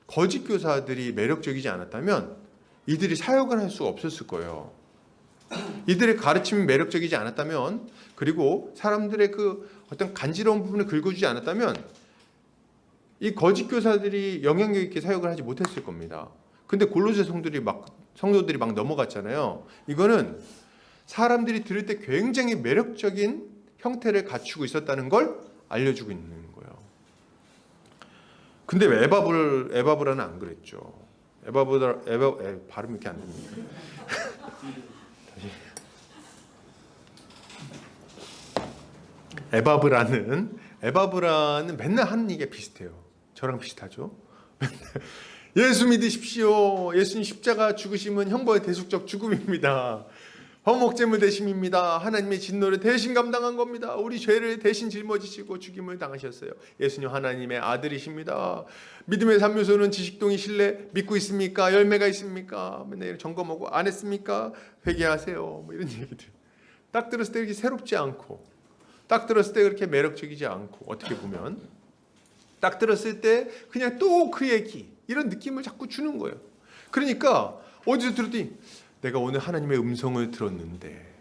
거짓 교사들이 매력적이지 않았다면 이들이 사역을 할 수가 없었을 거예요. 이들의 가르침이 매력적이지 않았다면, 그리고 사람들의 그 어떤 간지러운 부분을 긁어주지 않았다면 이 거짓 교사들이 영향력 있게 사역을 하지 못했을 겁니다. 근데 골로새 성도들이 막 넘어갔잖아요. 이거는 사람들이 들을 때 굉장히 매력적인 형태를 갖추고 있었다는 걸 알려주고 있는 거예요. 근데 왜 에바브라는 안 그랬죠. 발음이 이렇게 안 됩니다. 에바브라는 맨날 하는 얘기가 비슷해요. 저랑 비슷하죠. 예수 믿으십시오. 예수님 십자가 죽으심은 형벌의 대속적 죽음입니다. 화목제물 대심입니다. 하나님의 진노를 대신 감당한 겁니다. 우리 죄를 대신 짊어지시고 죽임을 당하셨어요. 예수님 하나님의 아들이십니다. 믿음의 3요소는 지식동의 신뢰 믿고 있습니까? 열매가 있습니까? 맨날 점검하고 안 했습니까? 회개하세요. 뭐 이런 얘기들. 딱 들었을 때 이렇게 새롭지 않고, 딱 들었을 때 그렇게 매력적이지 않고, 어떻게 보면 딱 들었을 때 그냥 또 그 얘기, 이런 느낌을 자꾸 주는 거예요. 그러니까 어디서 들었더니 내가 오늘 하나님의 음성을 들었는데,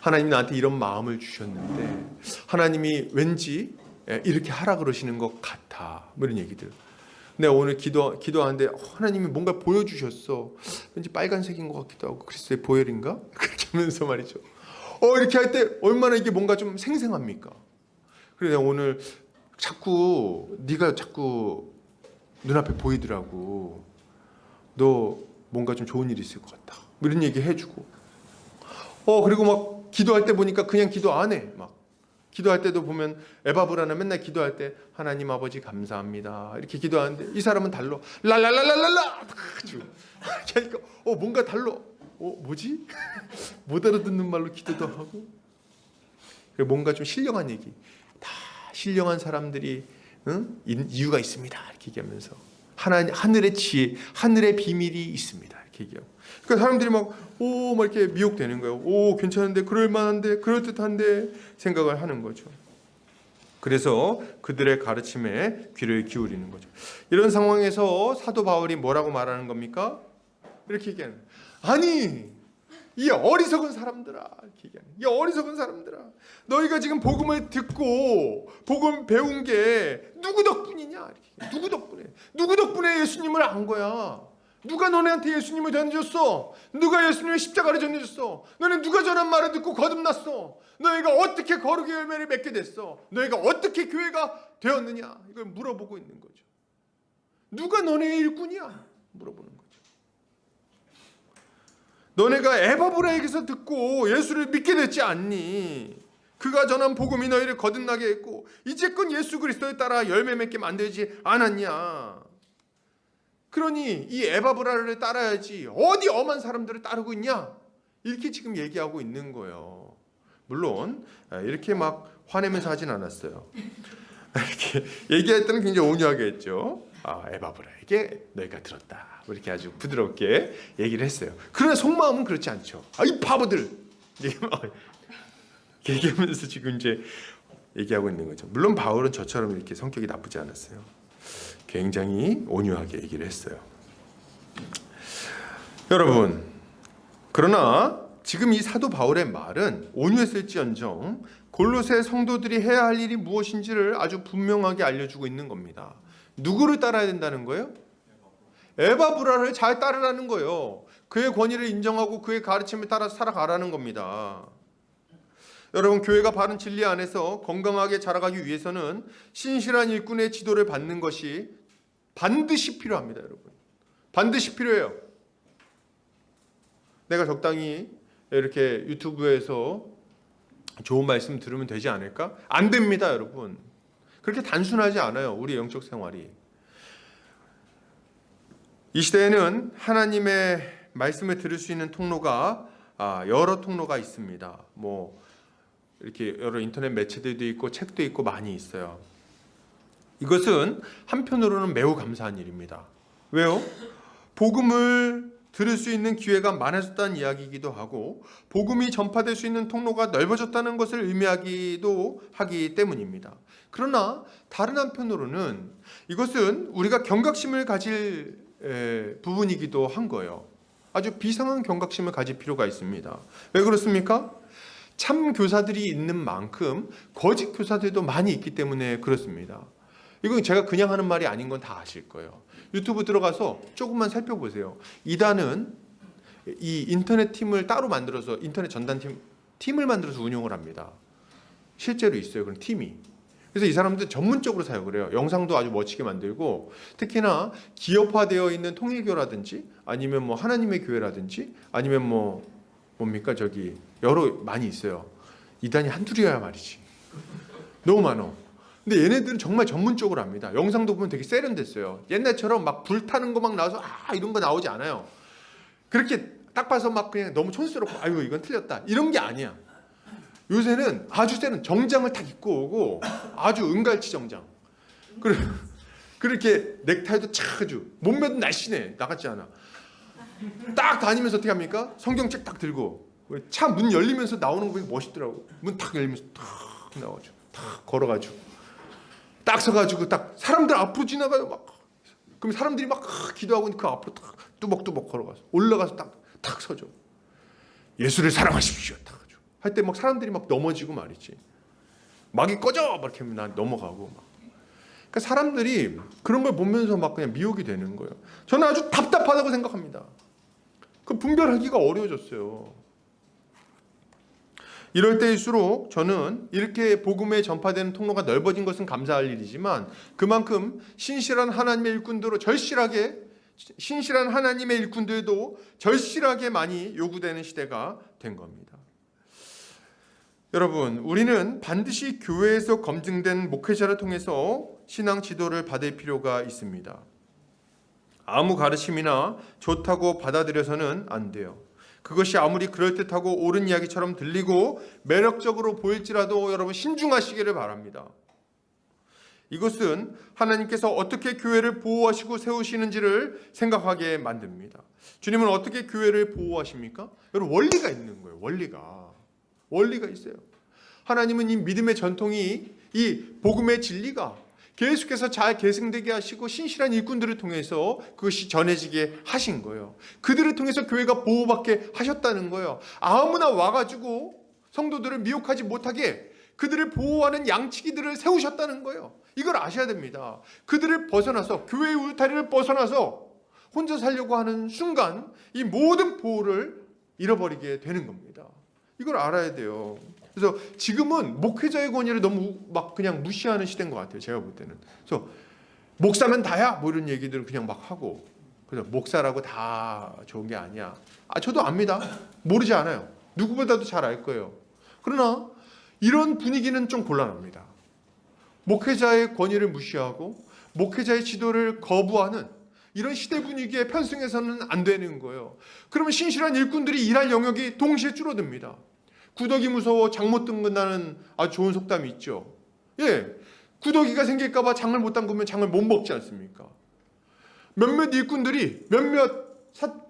하나님이 나한테 이런 마음을 주셨는데, 하나님이 왠지 이렇게 하라 그러시는 것 같아. 뭐 이런 얘기들. 내가 오늘 기도하는데 하나님이 뭔가 보여주셨어. 왠지 빨간색인 것 같기도 하고, 그리스도의 보혈인가? 그렇게 하면서 말이죠. 이렇게 할 때 얼마나 이게 뭔가 좀 생생합니까? 그래서 내가 오늘 네가 자꾸 눈앞에 보이더라고. 너 뭔가 좀 좋은 일이 있을 것 같다. 뭐 이런 얘기 해주고. 그리고 막 기도할 때 보니까 그냥 기도 안 해. 막 기도할 때도 보면 에바브라는 맨날 기도할 때 하나님 아버지 감사합니다. 이렇게 기도하는데 이 사람은 달러. 랄랄랄랄랄라. 그러니까 뭔가 달러. 뭐지? 못 알아듣는 말로 기도도 하고. 뭔가 좀 신령한 얘기. 다 신령한 사람들이 이유가 있습니다. 이렇게 얘기하면서. 하늘의 지혜, 하늘의 비밀이 있습니다. 이렇게 얘기하고. 그러니까 사람들이 막 이렇게 미혹되는 거예요. 괜찮은데, 그럴만한데, 그럴듯한데 생각을 하는 거죠. 그래서 그들의 가르침에 귀를 기울이는 거죠. 이런 상황에서 사도 바울이 뭐라고 말하는 겁니까? 이렇게 얘기하는 거예요. 아니, 이 어리석은 사람들아, 이렇게 얘기하는 거예요. 이 어리석은 사람들아, 너희가 지금 복음을 듣고 복음 배운 게 누구 덕분이냐? 이렇게. 누구 덕분에 예수님을 안 거야? 누가 너네한테 예수님을 전해줬어? 누가 예수님의 십자가를 전해줬어? 너네 누가 전한 말을 듣고 거듭났어? 너희가 어떻게 거룩의 열매를 맺게 됐어? 너희가 어떻게 교회가 되었느냐? 이걸 물어보고 있는 거죠. 누가 너네의 일꾼이야? 물어보고. 너네가 에바브라에게서 듣고 예수를 믿게 됐지 않니? 그가 전한 복음이 너희를 거듭나게 했고 이제껏 예수 그리스도에 따라 열매 맺게 만들지 않았냐? 그러니 이 에바브라를 따라야지 어디 엄한 사람들을 따르고 있냐? 이렇게 지금 얘기하고 있는 거예요. 물론 이렇게 막 화내면서 하진 않았어요. 이렇게 얘기할 때는 굉장히 온유하게 했죠. 에바브라에게 너희가 들었다. 이렇게 아주 부드럽게 얘기를 했어요. 그러나 속마음은 그렇지 않죠. 이 바보들! 얘기하면서 지금 이제 얘기하고 있는 거죠. 물론 바울은 저처럼 이렇게 성격이 나쁘지 않았어요. 굉장히 온유하게 얘기를 했어요. 여러분, 그러나 지금 이 사도 바울의 말은 온유했을지언정 골로새 성도들이 해야 할 일이 무엇인지를 아주 분명하게 알려주고 있는 겁니다. 누구를 따라야 된다는 거예요? 에바브라를 잘 따르라는 거예요. 그의 권위를 인정하고 그의 가르침을 따라 살아가라는 겁니다. 여러분, 교회가 바른 진리 안에서 건강하게 자라가기 위해서는 신실한 일꾼의 지도를 받는 것이 반드시 필요합니다. 여러분, 반드시 필요해요. 내가 적당히 이렇게 유튜브에서 좋은 말씀 들으면 되지 않을까? 안 됩니다, 여러분. 그렇게 단순하지 않아요, 우리 영적 생활이. 이 시대에는 하나님의 말씀을 들을 수 있는 통로가 여러 통로가 있습니다. 이렇게 여러 인터넷 매체들도 있고 책도 있고 많이 있어요. 이것은 한편으로는 매우 감사한 일입니다. 왜요? 복음을 들을 수 있는 기회가 많아졌다는 이야기이기도 하고 복음이 전파될 수 있는 통로가 넓어졌다는 것을 의미하기도 하기 때문입니다. 그러나 다른 한편으로는 이것은 우리가 경각심을 가질 부분이기도 한 거예요. 아주 비상한 경각심을 가질 필요가 있습니다. 왜 그렇습니까? 참 교사들이 있는 만큼 거짓 교사들도 많이 있기 때문에 그렇습니다. 이건 제가 그냥 하는 말이 아닌 건 다 아실 거예요. 유튜브 들어가서 조금만 살펴보세요. 이단은 이 인터넷 팀을 따로 만들어서 인터넷 전단팀 팀을 만들어서 운영을 합니다. 실제로 있어요. 그런 팀이. 그래서 이 사람들 전문적으로 사용을 해요. 영상도 아주 멋지게 만들고 특히나 기업화되어 있는 통일교라든지 아니면 하나님의 교회라든지 아니면 뭡니까 여러 많이 있어요. 이단이 한둘이야 말이지. 너무 많어. 근데 얘네들은 정말 전문적으로 합니다. 영상도 보면 되게 세련됐어요. 옛날처럼 막 불타는 거 막 나와서 이런 거 나오지 않아요. 그렇게 딱 봐서 막 그냥 너무 촌스럽고 아유 이건 틀렸다 이런 게 아니야. 요새는 아주 세련 정장을 딱 입고 오고 아주 은갈치 정장. 그렇게 넥타이도 착 아주 몸매도 날씬해. 나같지 않아. 딱 다니면서 어떻게 합니까? 성경책 딱 들고 차 문 열리면서 나오는 거 멋있더라고. 문 탁 열리면서 탁 나와가지고 탁 걸어가지고 딱 서가지고 딱 사람들 앞으로 지나가요. 막 그럼 사람들이 막 기도하고 그 앞으로 딱 뚜벅뚜벅 걸어가서 올라가서 딱 서죠. 예수를 사랑하십시오. 딱 할 때 막 사람들이 막 넘어지고 말이지. 막이 꺼져 막 이렇게 하면 난 넘어가고 막. 그러니까 사람들이 그런 걸 보면서 막 그냥 미혹이 되는 거예요. 저는 아주 답답하다고 생각합니다. 그 분별하기가 어려워졌어요. 이럴 때일수록 저는 이렇게 복음의 전파되는 통로가 넓어진 것은 감사할 일이지만 그만큼 신실한 하나님의 일꾼들도 절실하게 많이 요구되는 시대가 된 겁니다. 여러분, 우리는 반드시 교회에서 검증된 목회자를 통해서 신앙 지도를 받을 필요가 있습니다. 아무 가르침이나 좋다고 받아들여서는 안 돼요. 그것이 아무리 그럴듯하고 옳은 이야기처럼 들리고 매력적으로 보일지라도 여러분 신중하시기를 바랍니다. 이것은 하나님께서 어떻게 교회를 보호하시고 세우시는지를 생각하게 만듭니다. 주님은 어떻게 교회를 보호하십니까? 여러분 원리가 있는 거예요. 원리가 있어요. 하나님은 이 믿음의 전통이 이 복음의 진리가 계속해서 잘 계승되게 하시고 신실한 일꾼들을 통해서 그것이 전해지게 하신 거예요. 그들을 통해서 교회가 보호받게 하셨다는 거예요. 아무나 와가지고 성도들을 미혹하지 못하게 그들을 보호하는 양치기들을 세우셨다는 거예요. 이걸 아셔야 됩니다. 그들을 벗어나서 교회의 울타리를 벗어나서 혼자 살려고 하는 순간 이 모든 보호를 잃어버리게 되는 겁니다. 이걸 알아야 돼요. 그래서 지금은 목회자의 권위를 너무 막 그냥 무시하는 시대인 것 같아요. 제가 볼 때는. 그래서 목사면 다야 뭐 이런 얘기들을 그냥 막 하고 그래서 목사라고 다 좋은 게 아니야. 저도 압니다. 모르지 않아요. 누구보다도 잘 알 거예요. 그러나 이런 분위기는 좀 곤란합니다. 목회자의 권위를 무시하고 목회자의 지도를 거부하는 이런 시대 분위기에 편승해서는 안 되는 거예요. 그러면 신실한 일꾼들이 일할 영역이 동시에 줄어듭니다. 구더기 무서워 장 못 담근다는 아주 좋은 속담이 있죠. 구더기가 생길까 봐 장을 못 담그면 장을 못 먹지 않습니까? 몇몇 일꾼들이, 몇몇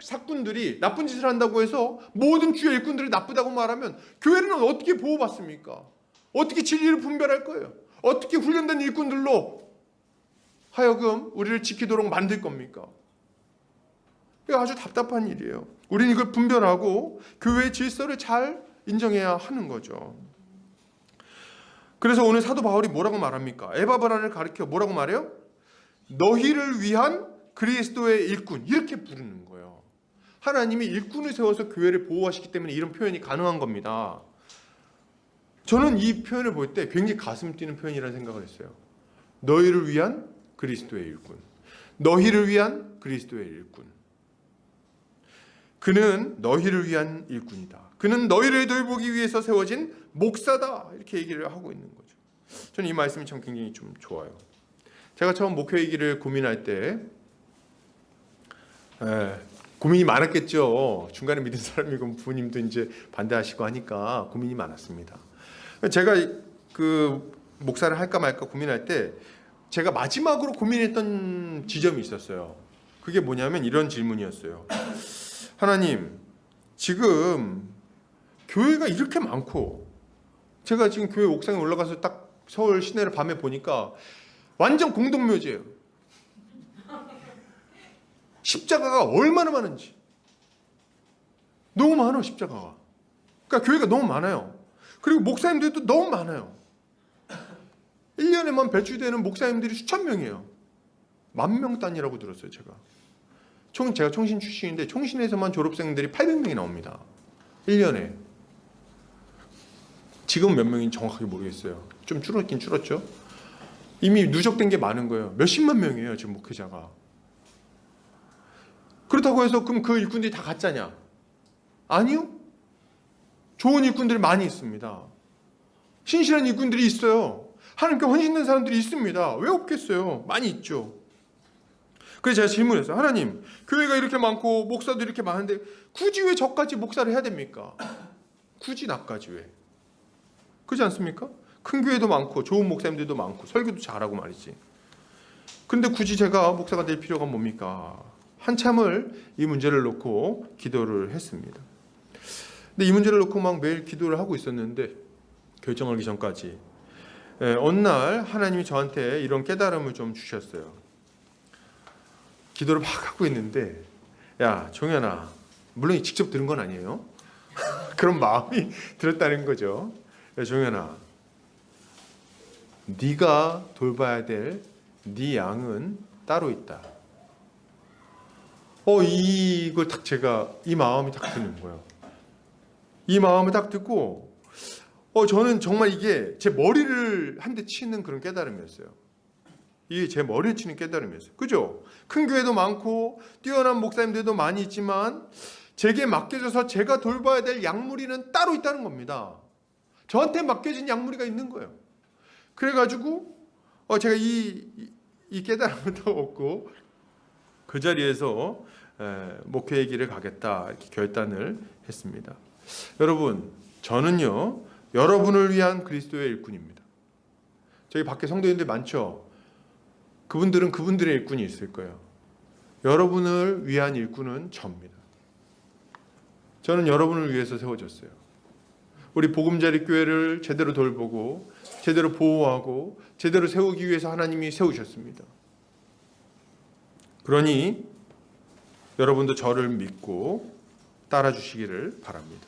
사꾼들이 나쁜 짓을 한다고 해서 모든 주요 일꾼들이 나쁘다고 말하면 교회는 어떻게 보호받습니까? 어떻게 진리를 분별할 거예요? 어떻게 훈련된 일꾼들로 하여금 우리를 지키도록 만들 겁니까? 이거 아주 답답한 일이에요. 우리는 이걸 분별하고 교회의 질서를 잘 인정해야 하는 거죠. 그래서 오늘 사도 바울이 뭐라고 말합니까? 에바브라를 가리켜 뭐라고 말해요? 너희를 위한 그리스도의 일꾼, 이렇게 부르는 거예요. 하나님이 일꾼을 세워서 교회를 보호하시기 때문에 이런 표현이 가능한 겁니다. 저는 이 표현을 볼 때 굉장히 가슴 뛰는 표현이라는 생각을 했어요. 너희를 위한 그리스도의 일꾼, 너희를 위한 그리스도의 일꾼. 그는 너희를 위한 일꾼이다. 그는 너희를 돌보기 위해서 세워진 목사다. 이렇게 얘기를 하고 있는 거죠. 저는 이 말씀이 참 굉장히 좀 좋아요. 제가 처음 목회 얘기를 고민할 때 고민이 많았겠죠. 중간에 믿은 사람이고 부모님도 이제 반대하시고 하니까 고민이 많았습니다. 제가 그 목사를 할까 말까 고민할 때 제가 마지막으로 고민했던 지점이 있었어요. 그게 뭐냐면 이런 질문이었어요. 하나님, 지금 교회가 이렇게 많고 제가 지금 교회 옥상에 올라가서 딱 서울 시내를 밤에 보니까 완전 공동묘지예요. 십자가가 얼마나 많은지. 너무 많아, 십자가가. 그러니까 교회가 너무 많아요. 그리고 목사님들도 너무 많아요. 1년에만 배출되는 목사님들이 수천 명이에요. 10,000명 단위라고 들었어요, 제가. 제가 총신 출신인데 총신에서만 졸업생들이 800명이 나옵니다. 1년에. 지금 몇 명인지 정확하게 모르겠어요. 좀 줄었긴 줄었죠. 이미 누적된 게 많은 거예요. 몇십만 명이에요, 지금 목회자가. 그렇다고 해서 그럼 그 일꾼들이 다 가짜냐? 아니요. 좋은 일꾼들이 많이 있습니다. 신실한 일꾼들이 있어요. 하나님께 헌신된 사람들이 있습니다. 왜 없겠어요? 많이 있죠. 그래서 제가 질문했어요. 하나님, 교회가 이렇게 많고 목사도 이렇게 많은데 굳이 왜 저까지 목사를 해야 됩니까? 굳이 나까지 왜? 그렇지 않습니까? 큰 교회도 많고 좋은 목사님들도 많고 설교도 잘하고 말이지. 근데 굳이 제가 목사가 될 필요가 뭡니까? 한참을 이 문제를 놓고 기도를 했습니다. 근데 이 문제를 놓고 막 매일 기도를 하고 있었는데 결정하기 전까지 어느 날 하나님이 저한테 이런 깨달음을 좀 주셨어요. 기도를 막 하고 있는데 야 종현아, 물론 직접 들은 건 아니에요. 그런 마음이 들었다는 거죠. 야 종현아, 네가 돌봐야 될 네 양은 따로 있다. 이걸 딱 제가 이 마음이 딱 드는 거예요. 이 마음을 딱 듣고 저는 정말 이게 제 머리를 한 대 치는 그런 깨달음이었어요. 이게 제 머리를 치는 깨달음이었어요. 그죠? 큰 교회도 많고 뛰어난 목사님들도 많이 있지만 제게 맡겨져서 제가 돌봐야 될 양무리는 따로 있다는 겁니다. 저한테 맡겨진 양무리가 있는 거예요. 그래가지고 제가 이 깨달음을 더 얻고 그 자리에서 목회의 길을 가겠다 이렇게 결단을 했습니다. 여러분, 저는요 여러분을 위한 그리스도의 일꾼입니다. 저기 밖에 성도님들 많죠? 그분들은 그분들의 일꾼이 있을 거예요. 여러분을 위한 일꾼은 저입니다. 저는 여러분을 위해서 세워졌어요. 우리 보금자리 교회를 제대로 돌보고 제대로 보호하고 제대로 세우기 위해서 하나님이 세우셨습니다. 그러니 여러분도 저를 믿고 따라주시기를 바랍니다.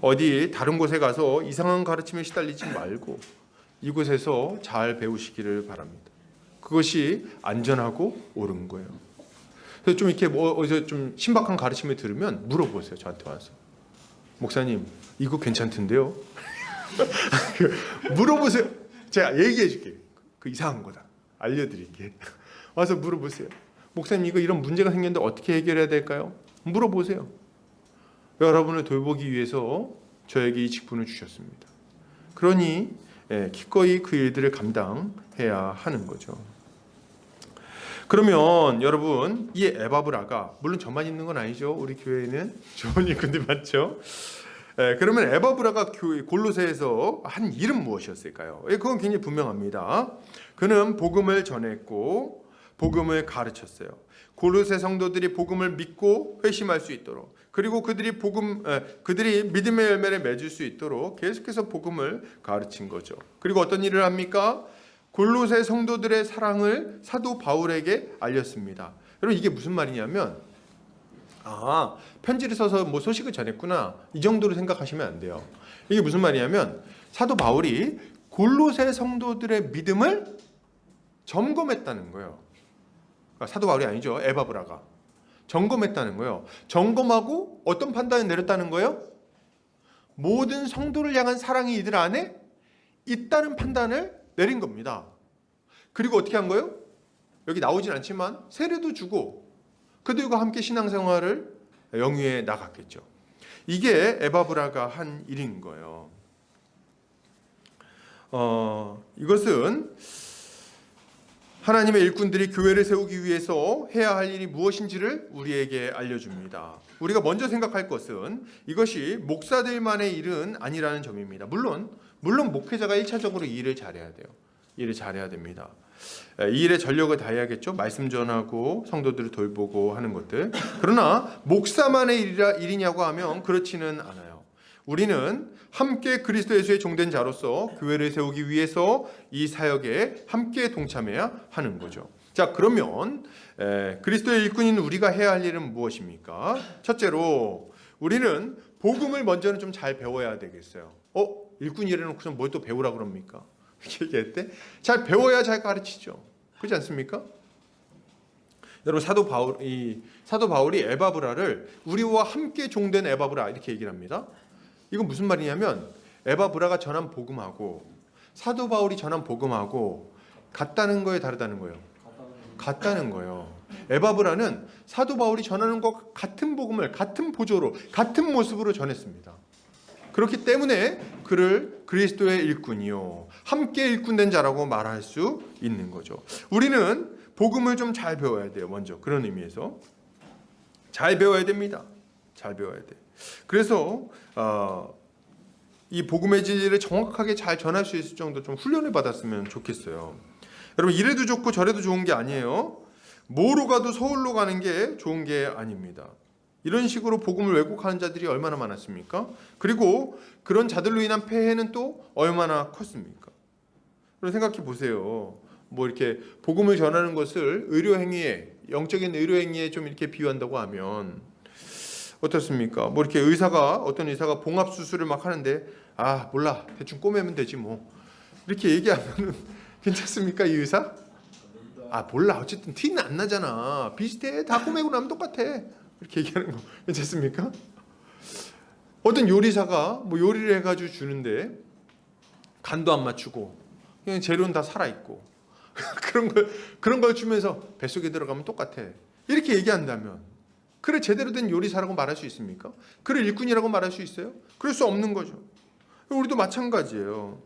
어디 다른 곳에 가서 이상한 가르침에 시달리지 말고 이곳에서 잘 배우시기를 바랍니다. 그것이 안전하고 옳은 거예요. 그래서 좀 이렇게 어디서 좀 신박한 가르침을 들으면 물어보세요. 저한테 와서. 목사님, 이거 괜찮던데요? 물어보세요. 제가 얘기해 줄게요. 그 이상한 거다. 알려드릴게. 와서 물어보세요. 목사님 이거 이런 문제가 생겼는데 어떻게 해결해야 될까요? 물어보세요. 여러분을 돌보기 위해서 저에게 이 직분을 주셨습니다. 그러니 기꺼이 그 일들을 감당해야 하는 거죠. 그러면 여러분 이 에바브라가 물론 저만 있는 건 아니죠. 우리 교회에는 좋은 일꾼들 많죠. 그러면 에바브라가 골로새에서 한 일은 무엇이었을까요? 그건 굉장히 분명합니다. 그는 복음을 전했고 복음을 가르쳤어요. 골로새 성도들이 복음을 믿고 회심할 수 있도록, 그리고 그들이 믿음의 열매를 맺을 수 있도록 계속해서 복음을 가르친 거죠. 그리고 어떤 일을 합니까? 골로새 성도들의 사랑을 사도 바울에게 알렸습니다. 여러분 이게 무슨 말이냐면 편지를 써서 뭐 소식을 전했구나 이 정도로 생각하시면 안 돼요. 이게 무슨 말이냐면 사도 바울이 골로새 성도들의 믿음을 점검했다는 거예요. 그러니까 사도 바울이 아니죠. 에바브라가 점검했다는 거예요. 점검하고 어떤 판단을 내렸다는 거예요? 모든 성도를 향한 사랑이 이들 안에 있다는 판단을 내린 겁니다. 그리고 어떻게 한 거예요? 여기 나오진 않지만 세례도 주고 그들과 함께 신앙생활을 영위해 나갔겠죠. 이게 에바브라가 한 일인 거예요. 이것은 하나님의 일꾼들이 교회를 세우기 위해서 해야 할 일이 무엇인지를 우리에게 알려줍니다. 우리가 먼저 생각할 것은 이것이 목사들만의 일은 아니라는 점입니다. 물론 목회자가 1차적으로 이 일을 잘해야 돼요. 일을 잘해야 됩니다. 이 일에 전력을 다해야겠죠. 말씀 전하고 성도들을 돌보고 하는 것들. 그러나 목사만의 일이냐고 하면 그렇지는 않아요. 우리는 함께 그리스도 예수의 종된 자로서 교회를 세우기 위해서 이 사역에 함께 동참해야 하는 거죠. 자, 그러면 그리스도의 일꾼인 우리가 해야 할 일은 무엇입니까? 첫째로 우리는 복음을 먼저는 좀 잘 배워야 되겠어요. 일꾼 일해놓고서 뭘 또 배우라 그럽니까? 이렇게 얘기할 때 잘 배워야 잘 가르치죠. 그렇지 않습니까? 여러분 사도 바울이 에바브라를 우리와 함께 종된 에바브라 이렇게 얘기를 합니다. 이건 무슨 말이냐면 에바브라가 전한 복음하고 사도 바울이 전한 복음하고 같다는 거예요, 다르다는 거예요? 같다는 거예요. 에바브라는 사도 바울이 전하는 것 같은 복음을 같은 보조로 같은 모습으로 전했습니다. 그렇기 때문에 그를 그리스도의 일꾼이요 함께 일꾼된 자라고 말할 수 있는 거죠. 우리는 복음을 좀 잘 배워야 돼요. 먼저 그런 의미에서 잘 배워야 됩니다. 잘 배워야 돼. 그래서 이 복음의 진리를 정확하게 잘 전할 수 있을 정도 좀 훈련을 받았으면 좋겠어요. 여러분 이래도 좋고 저래도 좋은 게 아니에요. 뭐로 가도 서울로 가는 게 좋은 게 아닙니다. 이런 식으로 복음을 왜곡하는 자들이 얼마나 많았습니까? 그리고 그런 자들로 인한 폐해는 또 얼마나 컸습니까? 그럼 생각해 보세요. 뭐 이렇게 복음을 전하는 것을 의료행위에, 영적인 의료행위에 좀 이렇게 비유한다고 하면 어떻습니까? 뭐 이렇게 어떤 의사가 봉합 수술을 막 하는데 몰라 대충 꼬매면 되지 뭐 이렇게 얘기하면 괜찮습니까 이 의사? 몰라 어쨌든 티는 안 나잖아 비슷해 다 꼬매고 나면 똑같아 이렇게 얘기하는 거 괜찮습니까? 어떤 요리사가 뭐 요리를 해가지고 주는데 간도 안 맞추고 그냥 재료는 다 살아 있고 그런 걸 주면서 뱃속에 들어가면 똑같아 이렇게 얘기한다면 그를 제대로 된 요리사라고 말할 수 있습니까? 그를 일꾼이라고 말할 수 있어요? 그럴 수 없는 거죠. 우리도 마찬가지예요.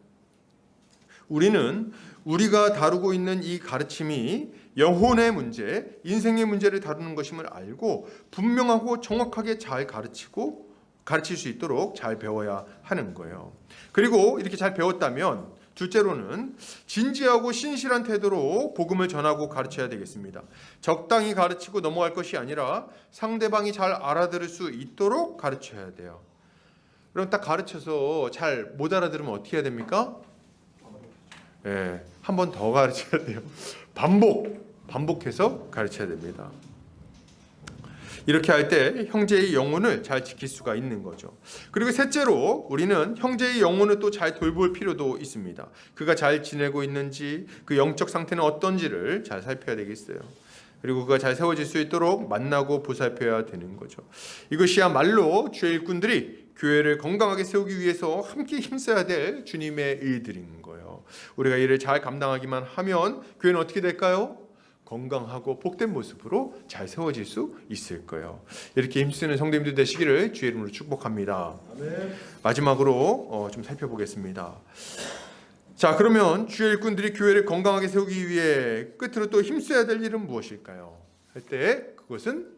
우리는 우리가 다루고 있는 이 가르침이 영혼의 문제, 인생의 문제를 다루는 것임을 알고 분명하고 정확하게 잘 가르칠 수 있도록 잘 배워야 하는 거예요. 그리고 이렇게 잘 배웠다면 둘째로는 진지하고 신실한 태도로 복음을 전하고 가르쳐야 되겠습니다. 적당히 가르치고 넘어갈 것이 아니라 상대방이 잘 알아들을 수 있도록 가르쳐야 돼요. 그럼 딱 가르쳐서 잘 못 알아들으면 어떻게 해야 됩니까? 한 번 더 가르쳐야 돼요. 반복해서 가르쳐야 됩니다. 이렇게 할 때 형제의 영혼을 잘 지킬 수가 있는 거죠. 그리고 셋째로 우리는 형제의 영혼을 또 잘 돌볼 필요도 있습니다. 그가 잘 지내고 있는지 그 영적 상태는 어떤지를 잘 살펴야 되겠어요. 그리고 그가 잘 세워질 수 있도록 만나고 보살펴야 되는 거죠. 이것이야말로 주의 일꾼들이 교회를 건강하게 세우기 위해서 함께 힘써야 될 주님의 일들인 거예요. 우리가 이를 잘 감당하기만 하면 교회는 어떻게 될까요? 건강하고 복된 모습으로 잘 세워질 수 있을 거예요. 이렇게 힘쓰는 성도님들 되시기를 주의 이름으로 축복합니다. 아멘. 마지막으로 좀 살펴보겠습니다. 자, 그러면 주의 일꾼들이 교회를 건강하게 세우기 위해 끝으로 또 힘써야 될 일은 무엇일까요? 할 때 그것은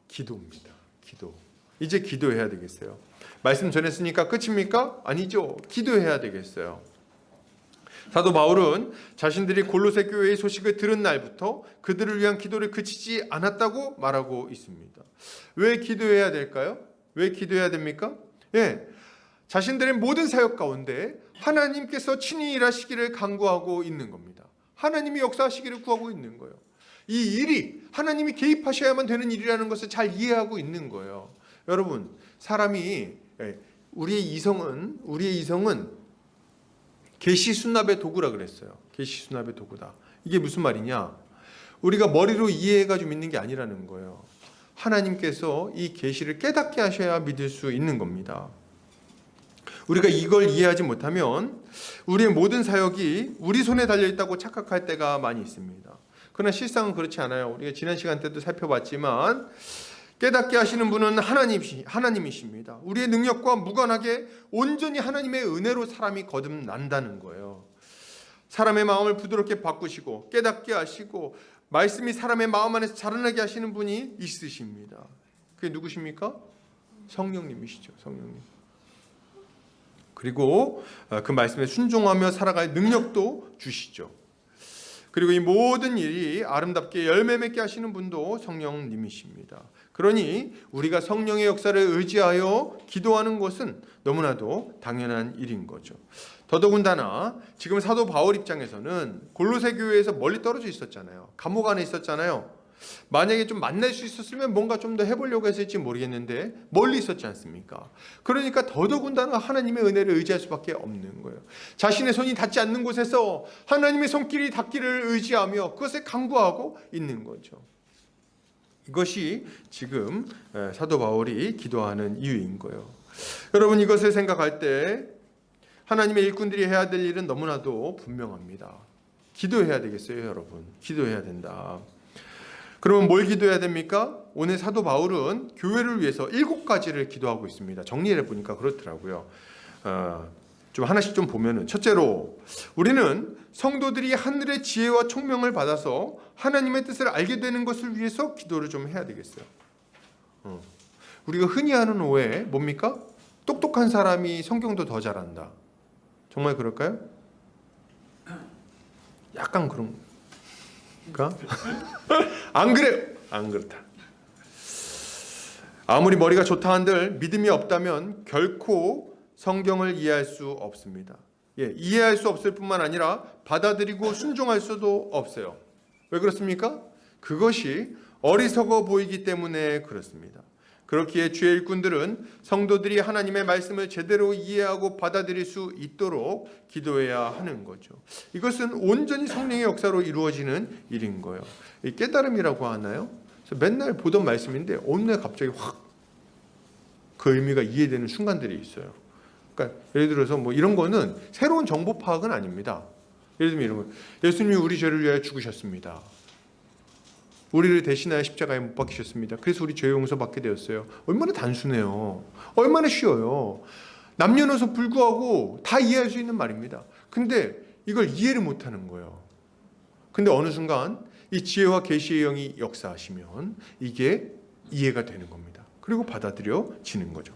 기도입니다. 기도. 이제 기도해야 되겠어요. 말씀 전했으니까 끝입니까? 아니죠. 기도해야 되겠어요. 사도 바울은 자신들이 골로새 교회의 소식을 들은 날부터 그들을 위한 기도를 그치지 않았다고 말하고 있습니다. 왜 기도해야 될까요? 왜 기도해야 됩니까? 예, 자신들의 모든 사역 가운데 하나님께서 친히 일하시기를 간구하고 있는 겁니다. 하나님이 역사하시기를 구하고 있는 거예요. 이 일이 하나님이 개입하셔야만 되는 일이라는 것을 잘 이해하고 있는 거예요. 여러분, 사람이 우리의 이성은 계시 수납의 도구라 그랬어요. 계시 수납의 도구다. 이게 무슨 말이냐? 우리가 머리로 이해해가지고 믿는 게 아니라는 거예요. 하나님께서 이 계시를 깨닫게 하셔야 믿을 수 있는 겁니다. 우리가 이걸 이해하지 못하면 우리의 모든 사역이 우리 손에 달려있다고 착각할 때가 많이 있습니다. 그러나 실상은 그렇지 않아요. 우리가 지난 시간 때도 살펴봤지만 깨닫게 하시는 분은 하나님이십니다. 우리의 능력과 무관하게 온전히 하나님의 은혜로 사람이 거듭난다는 거예요. 사람의 마음을 부드럽게 바꾸시고 깨닫게 하시고 말씀이 사람의 마음 안에서 자라나게 하시는 분이 있으십니다. 그게 누구십니까? 성령님이시죠. 성령님. 그리고 그 말씀에 순종하며 살아갈 능력도 주시죠. 그리고 이 모든 일이 아름답게 열매 맺게 하시는 분도 성령님이십니다. 그러니 우리가 성령의 역사를 의지하여 기도하는 것은 너무나도 당연한 일인 거죠. 더더군다나 지금 사도 바울 입장에서는 골로새 교회에서 멀리 떨어져 있었잖아요. 감옥 안에 있었잖아요. 만약에 좀 만날 수 있었으면 뭔가 좀 더 해보려고 했을지 모르겠는데 멀리 있었지 않습니까? 그러니까 더더군다나 하나님의 은혜를 의지할 수밖에 없는 거예요. 자신의 손이 닿지 않는 곳에서 하나님의 손길이 닿기를 의지하며 그것에 간구하고 있는 거죠. 이것이 지금 사도 바울이 기도하는 이유인 거예요. 여러분, 이것을 생각할 때 하나님의 일꾼들이 해야 될 일은 너무나도 분명합니다. 기도해야 되겠어요, 여러분. 기도해야 된다. 그러면 뭘 기도해야 됩니까? 오늘 사도 바울은 교회를 위해서 7가지를 기도하고 있습니다. 정리해 보니까 그렇더라고요. 좀 하나씩 좀 보면은, 첫째로 우리는 성도들이 하늘의 지혜와 총명을 받아서 하나님의 뜻을 알게 되는 것을 위해서 기도를 좀 해야 되겠어요. 우리가 흔히 하는 오해 뭡니까? 똑똑한 사람이 성경도 더 잘한다. 정말 그럴까요? 약간 그런가? 안 그래요. 안 그렇다. 아무리 머리가 좋다 한들 믿음이 없다면 결코 성경을 이해할 수 없습니다. 이해할 수 없을 뿐만 아니라 받아들이고 순종할 수도 없어요. 왜 그렇습니까? 그것이 어리석어 보이기 때문에 그렇습니다. 그렇기에 주의 일꾼들은 성도들이 하나님의 말씀을 제대로 이해하고 받아들일 수 있도록 기도해야 하는 거죠. 이것은 온전히 성령의 역사로 이루어지는 일인 거예요. 이 깨달음이라고 하나요? 그래서 맨날 보던 말씀인데 어느 날 갑자기 확 그 의미가 이해되는 순간들이 있어요. 그러니까 예를 들어서 뭐 이런 거는 새로운 정보 파악은 아닙니다. 예를 들면 이런 거, 예수님이 우리 죄를 위하여 죽으셨습니다. 우리를 대신하여 십자가에 못 박히셨습니다. 그래서 우리 죄 용서 받게 되었어요. 얼마나 단순해요. 얼마나 쉬워요. 남녀노소 불구하고 다 이해할 수 있는 말입니다. 근데 이걸 이해를 못하는 거예요. 근데 어느 순간 이 지혜와 계시의 영이 역사하시면 이게 이해가 되는 겁니다. 그리고 받아들여지는 거죠.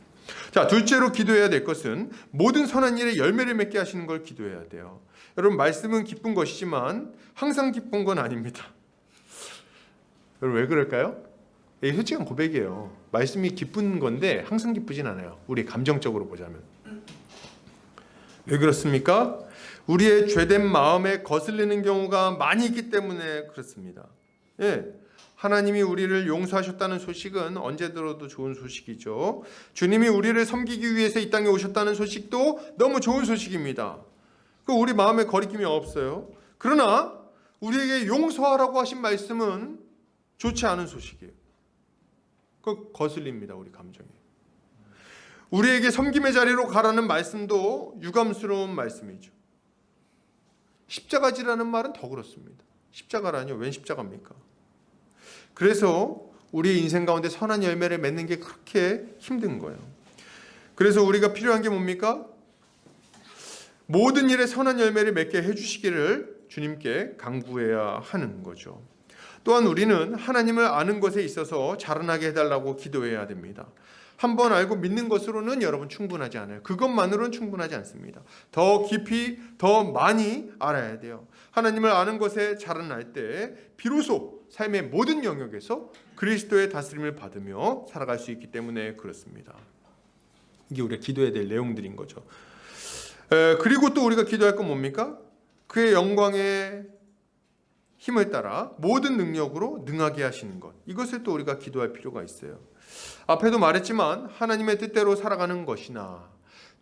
자, 둘째로 기도해야 될 것은 모든 선한 일에 열매를 맺게 하시는 걸 기도해야 돼요. 여러분, 말씀은 기쁜 것이지만 항상 기쁜 건 아닙니다. 여러분, 왜 그럴까요? 이게 솔직한 고백이에요. 말씀이 기쁜 건데 항상 기쁘진 않아요. 우리 감정적으로 보자면. 왜 그렇습니까? 우리의 죄된 마음에 거슬리는 경우가 많이 있기 때문에 그렇습니다. 하나님이 우리를 용서하셨다는 소식은 언제 들어도 좋은 소식이죠. 주님이 우리를 섬기기 위해서 이 땅에 오셨다는 소식도 너무 좋은 소식입니다. 우리 마음에 거리낌이 없어요. 그러나 우리에게 용서하라고 하신 말씀은 좋지 않은 소식이에요. 그 거슬립니다, 우리 감정에. 우리에게 섬김의 자리로 가라는 말씀도 유감스러운 말씀이죠. 십자가지라는 말은 더 그렇습니다. 십자가라뇨. 웬 십자가입니까? 그래서 우리의 인생 가운데 선한 열매를 맺는 게 그렇게 힘든 거예요. 그래서 우리가 필요한 게 뭡니까? 모든 일에 선한 열매를 맺게 해주시기를 주님께 간구해야 하는 거죠. 또한 우리는 하나님을 아는 것에 있어서 자라나게 해달라고 기도해야 됩니다. 한번 알고 믿는 것으로는 여러분 충분하지 않아요. 그것만으로는 충분하지 않습니다. 더 깊이 더 많이 알아야 돼요. 하나님을 아는 것에 자라날 때 비로소 삶의 모든 영역에서 그리스도의 다스림을 받으며 살아갈 수 있기 때문에 그렇습니다. 이게 우리가 기도해야 될 내용들인 거죠. 그리고 또 우리가 기도할 건 뭡니까? 그의 영광의 힘을 따라 모든 능력으로 능하게 하시는 것. 이것을 또 우리가 기도할 필요가 있어요. 앞에도 말했지만 하나님의 뜻대로 살아가는 것이나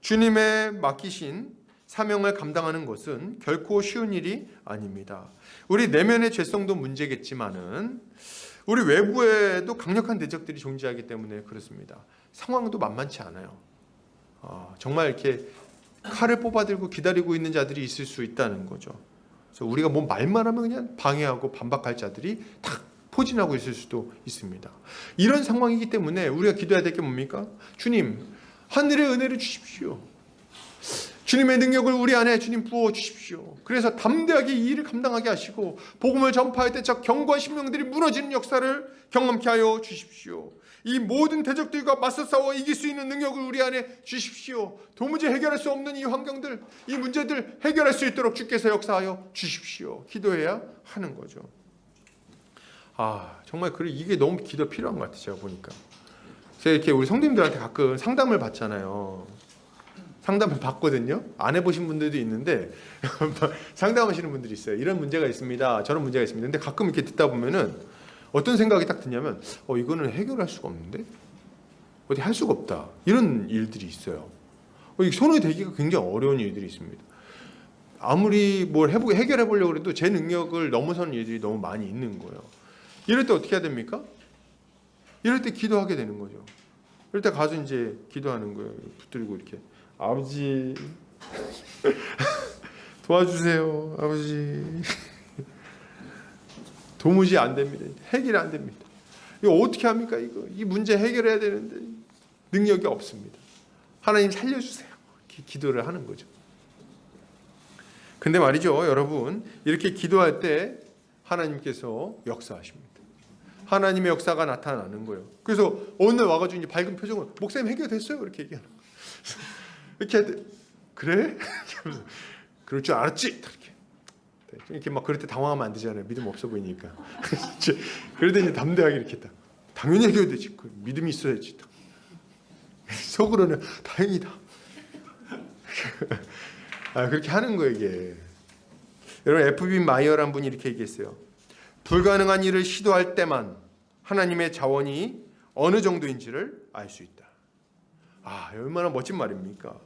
주님의 맡기신 사명을 감당하는 것은 결코 쉬운 일이 아닙니다. 우리 내면의 죄성도 문제겠지만은 우리 외부에도 강력한 대적들이 존재하기 때문에 그렇습니다. 상황도 만만치 않아요. 정말 이렇게 칼을 뽑아들고 기다리고 있는 자들이 있을 수 있다는 거죠. 그래서 우리가 뭐 말만 하면 그냥 방해하고 반박할 자들이 탁 포진하고 있을 수도 있습니다. 이런 상황이기 때문에 우리가 기도해야 될 게 뭡니까? 주님, 하늘의 은혜를 주십시오. 주님의 능력을 우리 안에 주님 부어 주십시오. 그래서 담대하게 이 일을 감당하게 하시고 복음을 전파할 때 저 견고한 심령들이 무너지는 역사를 경험케 하여 주십시오. 이 모든 대적들과 맞서 싸워 이길 수 있는 능력을 우리 안에 주십시오. 도무지 해결할 수 없는 이 환경들, 이 문제들 해결할 수 있도록 주께서 역사하여 주십시오. 기도해야 하는 거죠. 정말 이게 너무 기도 필요한 것 같아요. 제가 보니까. 제가 이렇게 우리 성도님들한테 가끔 상담을 받잖아요. 상담을 받거든요. 안 해보신 분들도 있는데 상담하시는 분들이 있어요. 이런 문제가 있습니다. 저런 문제가 있습니다. 근데 가끔 이렇게 듣다 보면은 어떤 생각이 딱 드냐면 이거는 해결할 수가 없는데? 어디 할 수가 없다. 이런 일들이 있어요. 손에 대기가 굉장히 어려운 일들이 있습니다. 아무리 뭘 해결해 보려고 해도 제 능력을 넘어서는 일들이 너무 많이 있는 거예요. 이럴 때 어떻게 해야 됩니까? 이럴 때 기도하게 되는 거죠. 이럴 때 가서 이제 기도하는 거예요. 붙들고 이렇게. 아버지 도와주세요. 아버지 도무지 안 됩니다. 해결이 안 됩니다. 이거 어떻게 합니까? 이 문제 해결해야 되는데 능력이 없습니다. 하나님 살려주세요. 기도를 하는 거죠. 근데 말이죠, 여러분, 이렇게 기도할 때 하나님께서 역사하십니다. 하나님의 역사가 나타나는 거예요. 그래서 어느 날 와가지고 이제 밝은 표정으로 목사님 해결됐어요. 이렇게 얘기하는 거예요. 이렇게 그래? 그럴 줄 알았지. 이렇게 막 그럴 때 당황하면 안 되잖아요. 믿음 없어 보이니까. 그럴 때 이제 담대하게 이렇게 딱 당연히 해결되지. 믿음이 있어야지. 속으로는 다행이다. 그렇게 하는 거예요, 이게. 여러분, F.B. 마이어라는 분이 이렇게 얘기했어요. 불가능한 일을 시도할 때만 하나님의 자원이 어느 정도인지를 알 수 있다. 얼마나 멋진 말입니까?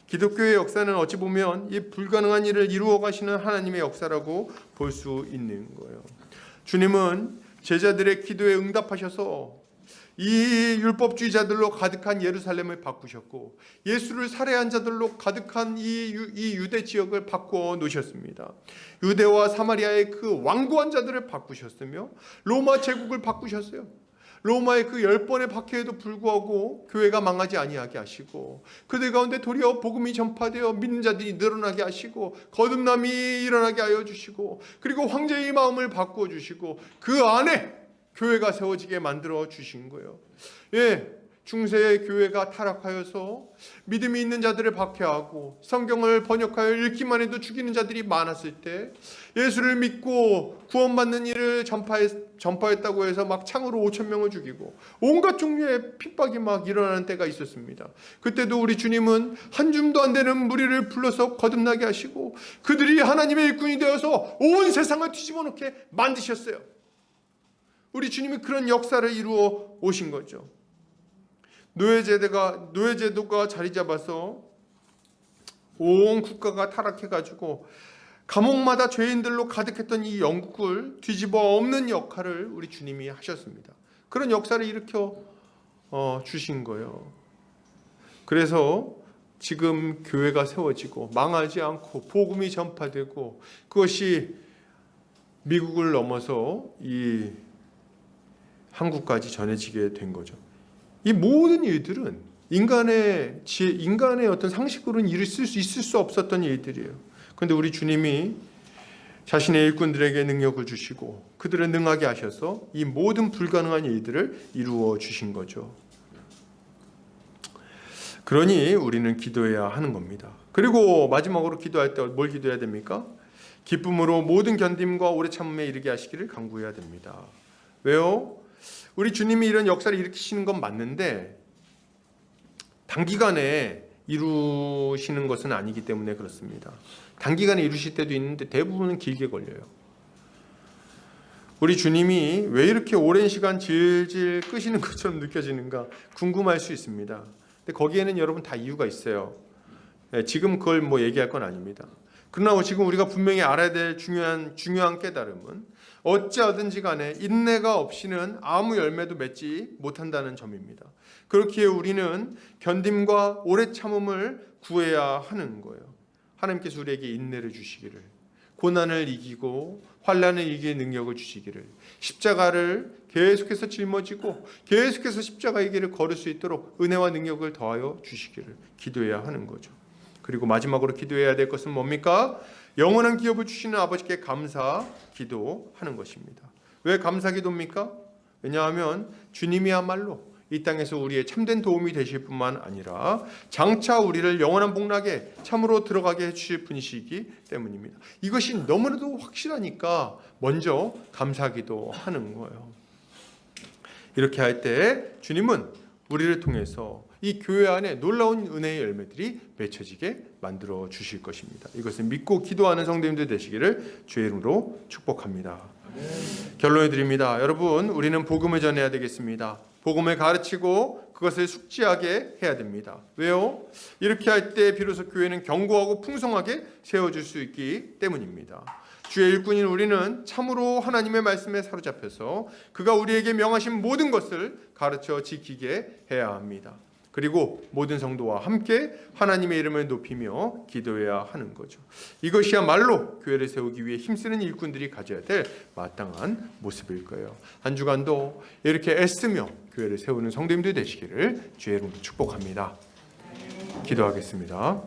기독교의 역사는 어찌 보면 이 불가능한 일을 이루어 가시는 하나님의 역사라고 볼 수 있는 거예요. 주님은 제자들의 기도에 응답하셔서 이 율법주의자들로 가득한 예루살렘을 바꾸셨고 예수를 살해한 자들로 가득한 이 유대 지역을 바꾸어 놓으셨습니다. 유대와 사마리아의 그 완고한 자들을 바꾸셨으며 로마 제국을 바꾸셨어요. 로마의 그 10번의 박해에도 불구하고 교회가 망하지 아니하게 하시고 그들 가운데 도리어 복음이 전파되어 믿는 자들이 늘어나게 하시고 거듭남이 일어나게 하여 주시고 그리고 황제의 마음을 바꾸어 주시고 그 안에 교회가 세워지게 만들어 주신 거예요. 중세의 교회가 타락하여서 믿음이 있는 자들을 박해하고 성경을 번역하여 읽기만 해도 죽이는 자들이 많았을 때 예수를 믿고 구원받는 일을 전파했다고 해서 막 창으로 5,000명을 죽이고 온갖 종류의 핍박이 막 일어나는 때가 있었습니다. 그때도 우리 주님은 한 줌도 안 되는 무리를 불러서 거듭나게 하시고 그들이 하나님의 일꾼이 되어서 온 세상을 뒤집어 놓게 만드셨어요. 우리 주님이 그런 역사를 이루어 오신 거죠. 노예제도가 자리 잡아서 온 국가가 타락해가지고 감옥마다 죄인들로 가득했던 이 영국을 뒤집어 엎는 역할을 우리 주님이 하셨습니다. 그런 역사를 일으켜 주신 거예요. 그래서 지금 교회가 세워지고 망하지 않고 복음이 전파되고 그것이 미국을 넘어서 이 한국까지 전해지게 된 거죠. 이 모든 일들은 인간의 지혜, 인간의 어떤 상식으로는 있을 수 없었던 일들이에요. 그런데 우리 주님이 자신의 일꾼들에게 능력을 주시고 그들을 능하게 하셔서 이 모든 불가능한 일들을 이루어 주신 거죠. 그러니 우리는 기도해야 하는 겁니다. 그리고 마지막으로 기도할 때 뭘 기도해야 됩니까? 기쁨으로 모든 견딤과 오래 참음에 이르게 하시기를 간구해야 됩니다. 왜요? 우리 주님이 이런 역사를 일으키시는 건 맞는데 단기간에 이루시는 것은 아니기 때문에 그렇습니다. 단기간에 이루실 때도 있는데 대부분은 길게 걸려요. 우리 주님이 왜 이렇게 오랜 시간 질질 끄시는 것처럼 느껴지는가 궁금할 수 있습니다. 근데 거기에는 여러분 다 이유가 있어요. 지금 그걸 얘기할 건 아닙니다. 그러나 지금 우리가 분명히 알아야 될 중요한 깨달음은 어찌하든지 간에 인내가 없이는 아무 열매도 맺지 못한다는 점입니다. 그렇기에 우리는 견딤과 오래 참음을 구해야 하는 거예요. 하나님께서 우리에게 인내를 주시기를, 고난을 이기고 환난을 이길 능력을 주시기를, 십자가를 계속해서 짊어지고 계속해서 십자가의 길을 걸을 수 있도록 은혜와 능력을 더하여 주시기를 기도해야 하는 거죠. 그리고 마지막으로 기도해야 될 것은 뭡니까? 영원한 기업을 주시는 아버지께 감사 기도하는 것입니다. 왜 감사 기도입니까? 왜냐하면 주님이야말로 이 땅에서 우리의 참된 도움이 되실 뿐만 아니라 장차 우리를 영원한 복락에 참으로 들어가게 해주실 분이시기 때문입니다. 이것이 너무나도 확실하니까 먼저 감사 기도하는 거예요. 이렇게 할 때 주님은 우리를 통해서 이 교회 안에 놀라운 은혜의 열매들이 맺혀지게 만들어 주실 것입니다. 이것을 믿고 기도하는 성도님들 되시기를 주의 이름으로 축복합니다. 결론을 드립니다. 여러분, 우리는 복음을 전해야 되겠습니다. 복음을 가르치고 그것을 숙지하게 해야 됩니다. 왜요? 이렇게 할 때 비로소 교회는 견고하고 풍성하게 세워질 수 있기 때문입니다. 주의 일꾼인 우리는 참으로 하나님의 말씀에 사로잡혀서 그가 우리에게 명하신 모든 것을 가르쳐 지키게 해야 합니다. 그리고 모든 성도와 함께 하나님의 이름을 높이며 기도해야 하는 거죠. 이것이야말로 교회를 세우기 위해 힘쓰는 일꾼들이 가져야 될 마땅한 모습일 거예요. 한 주간도 이렇게 애쓰며 교회를 세우는 성도님들 되시기를 주의 이름으로 축복합니다. 기도하겠습니다.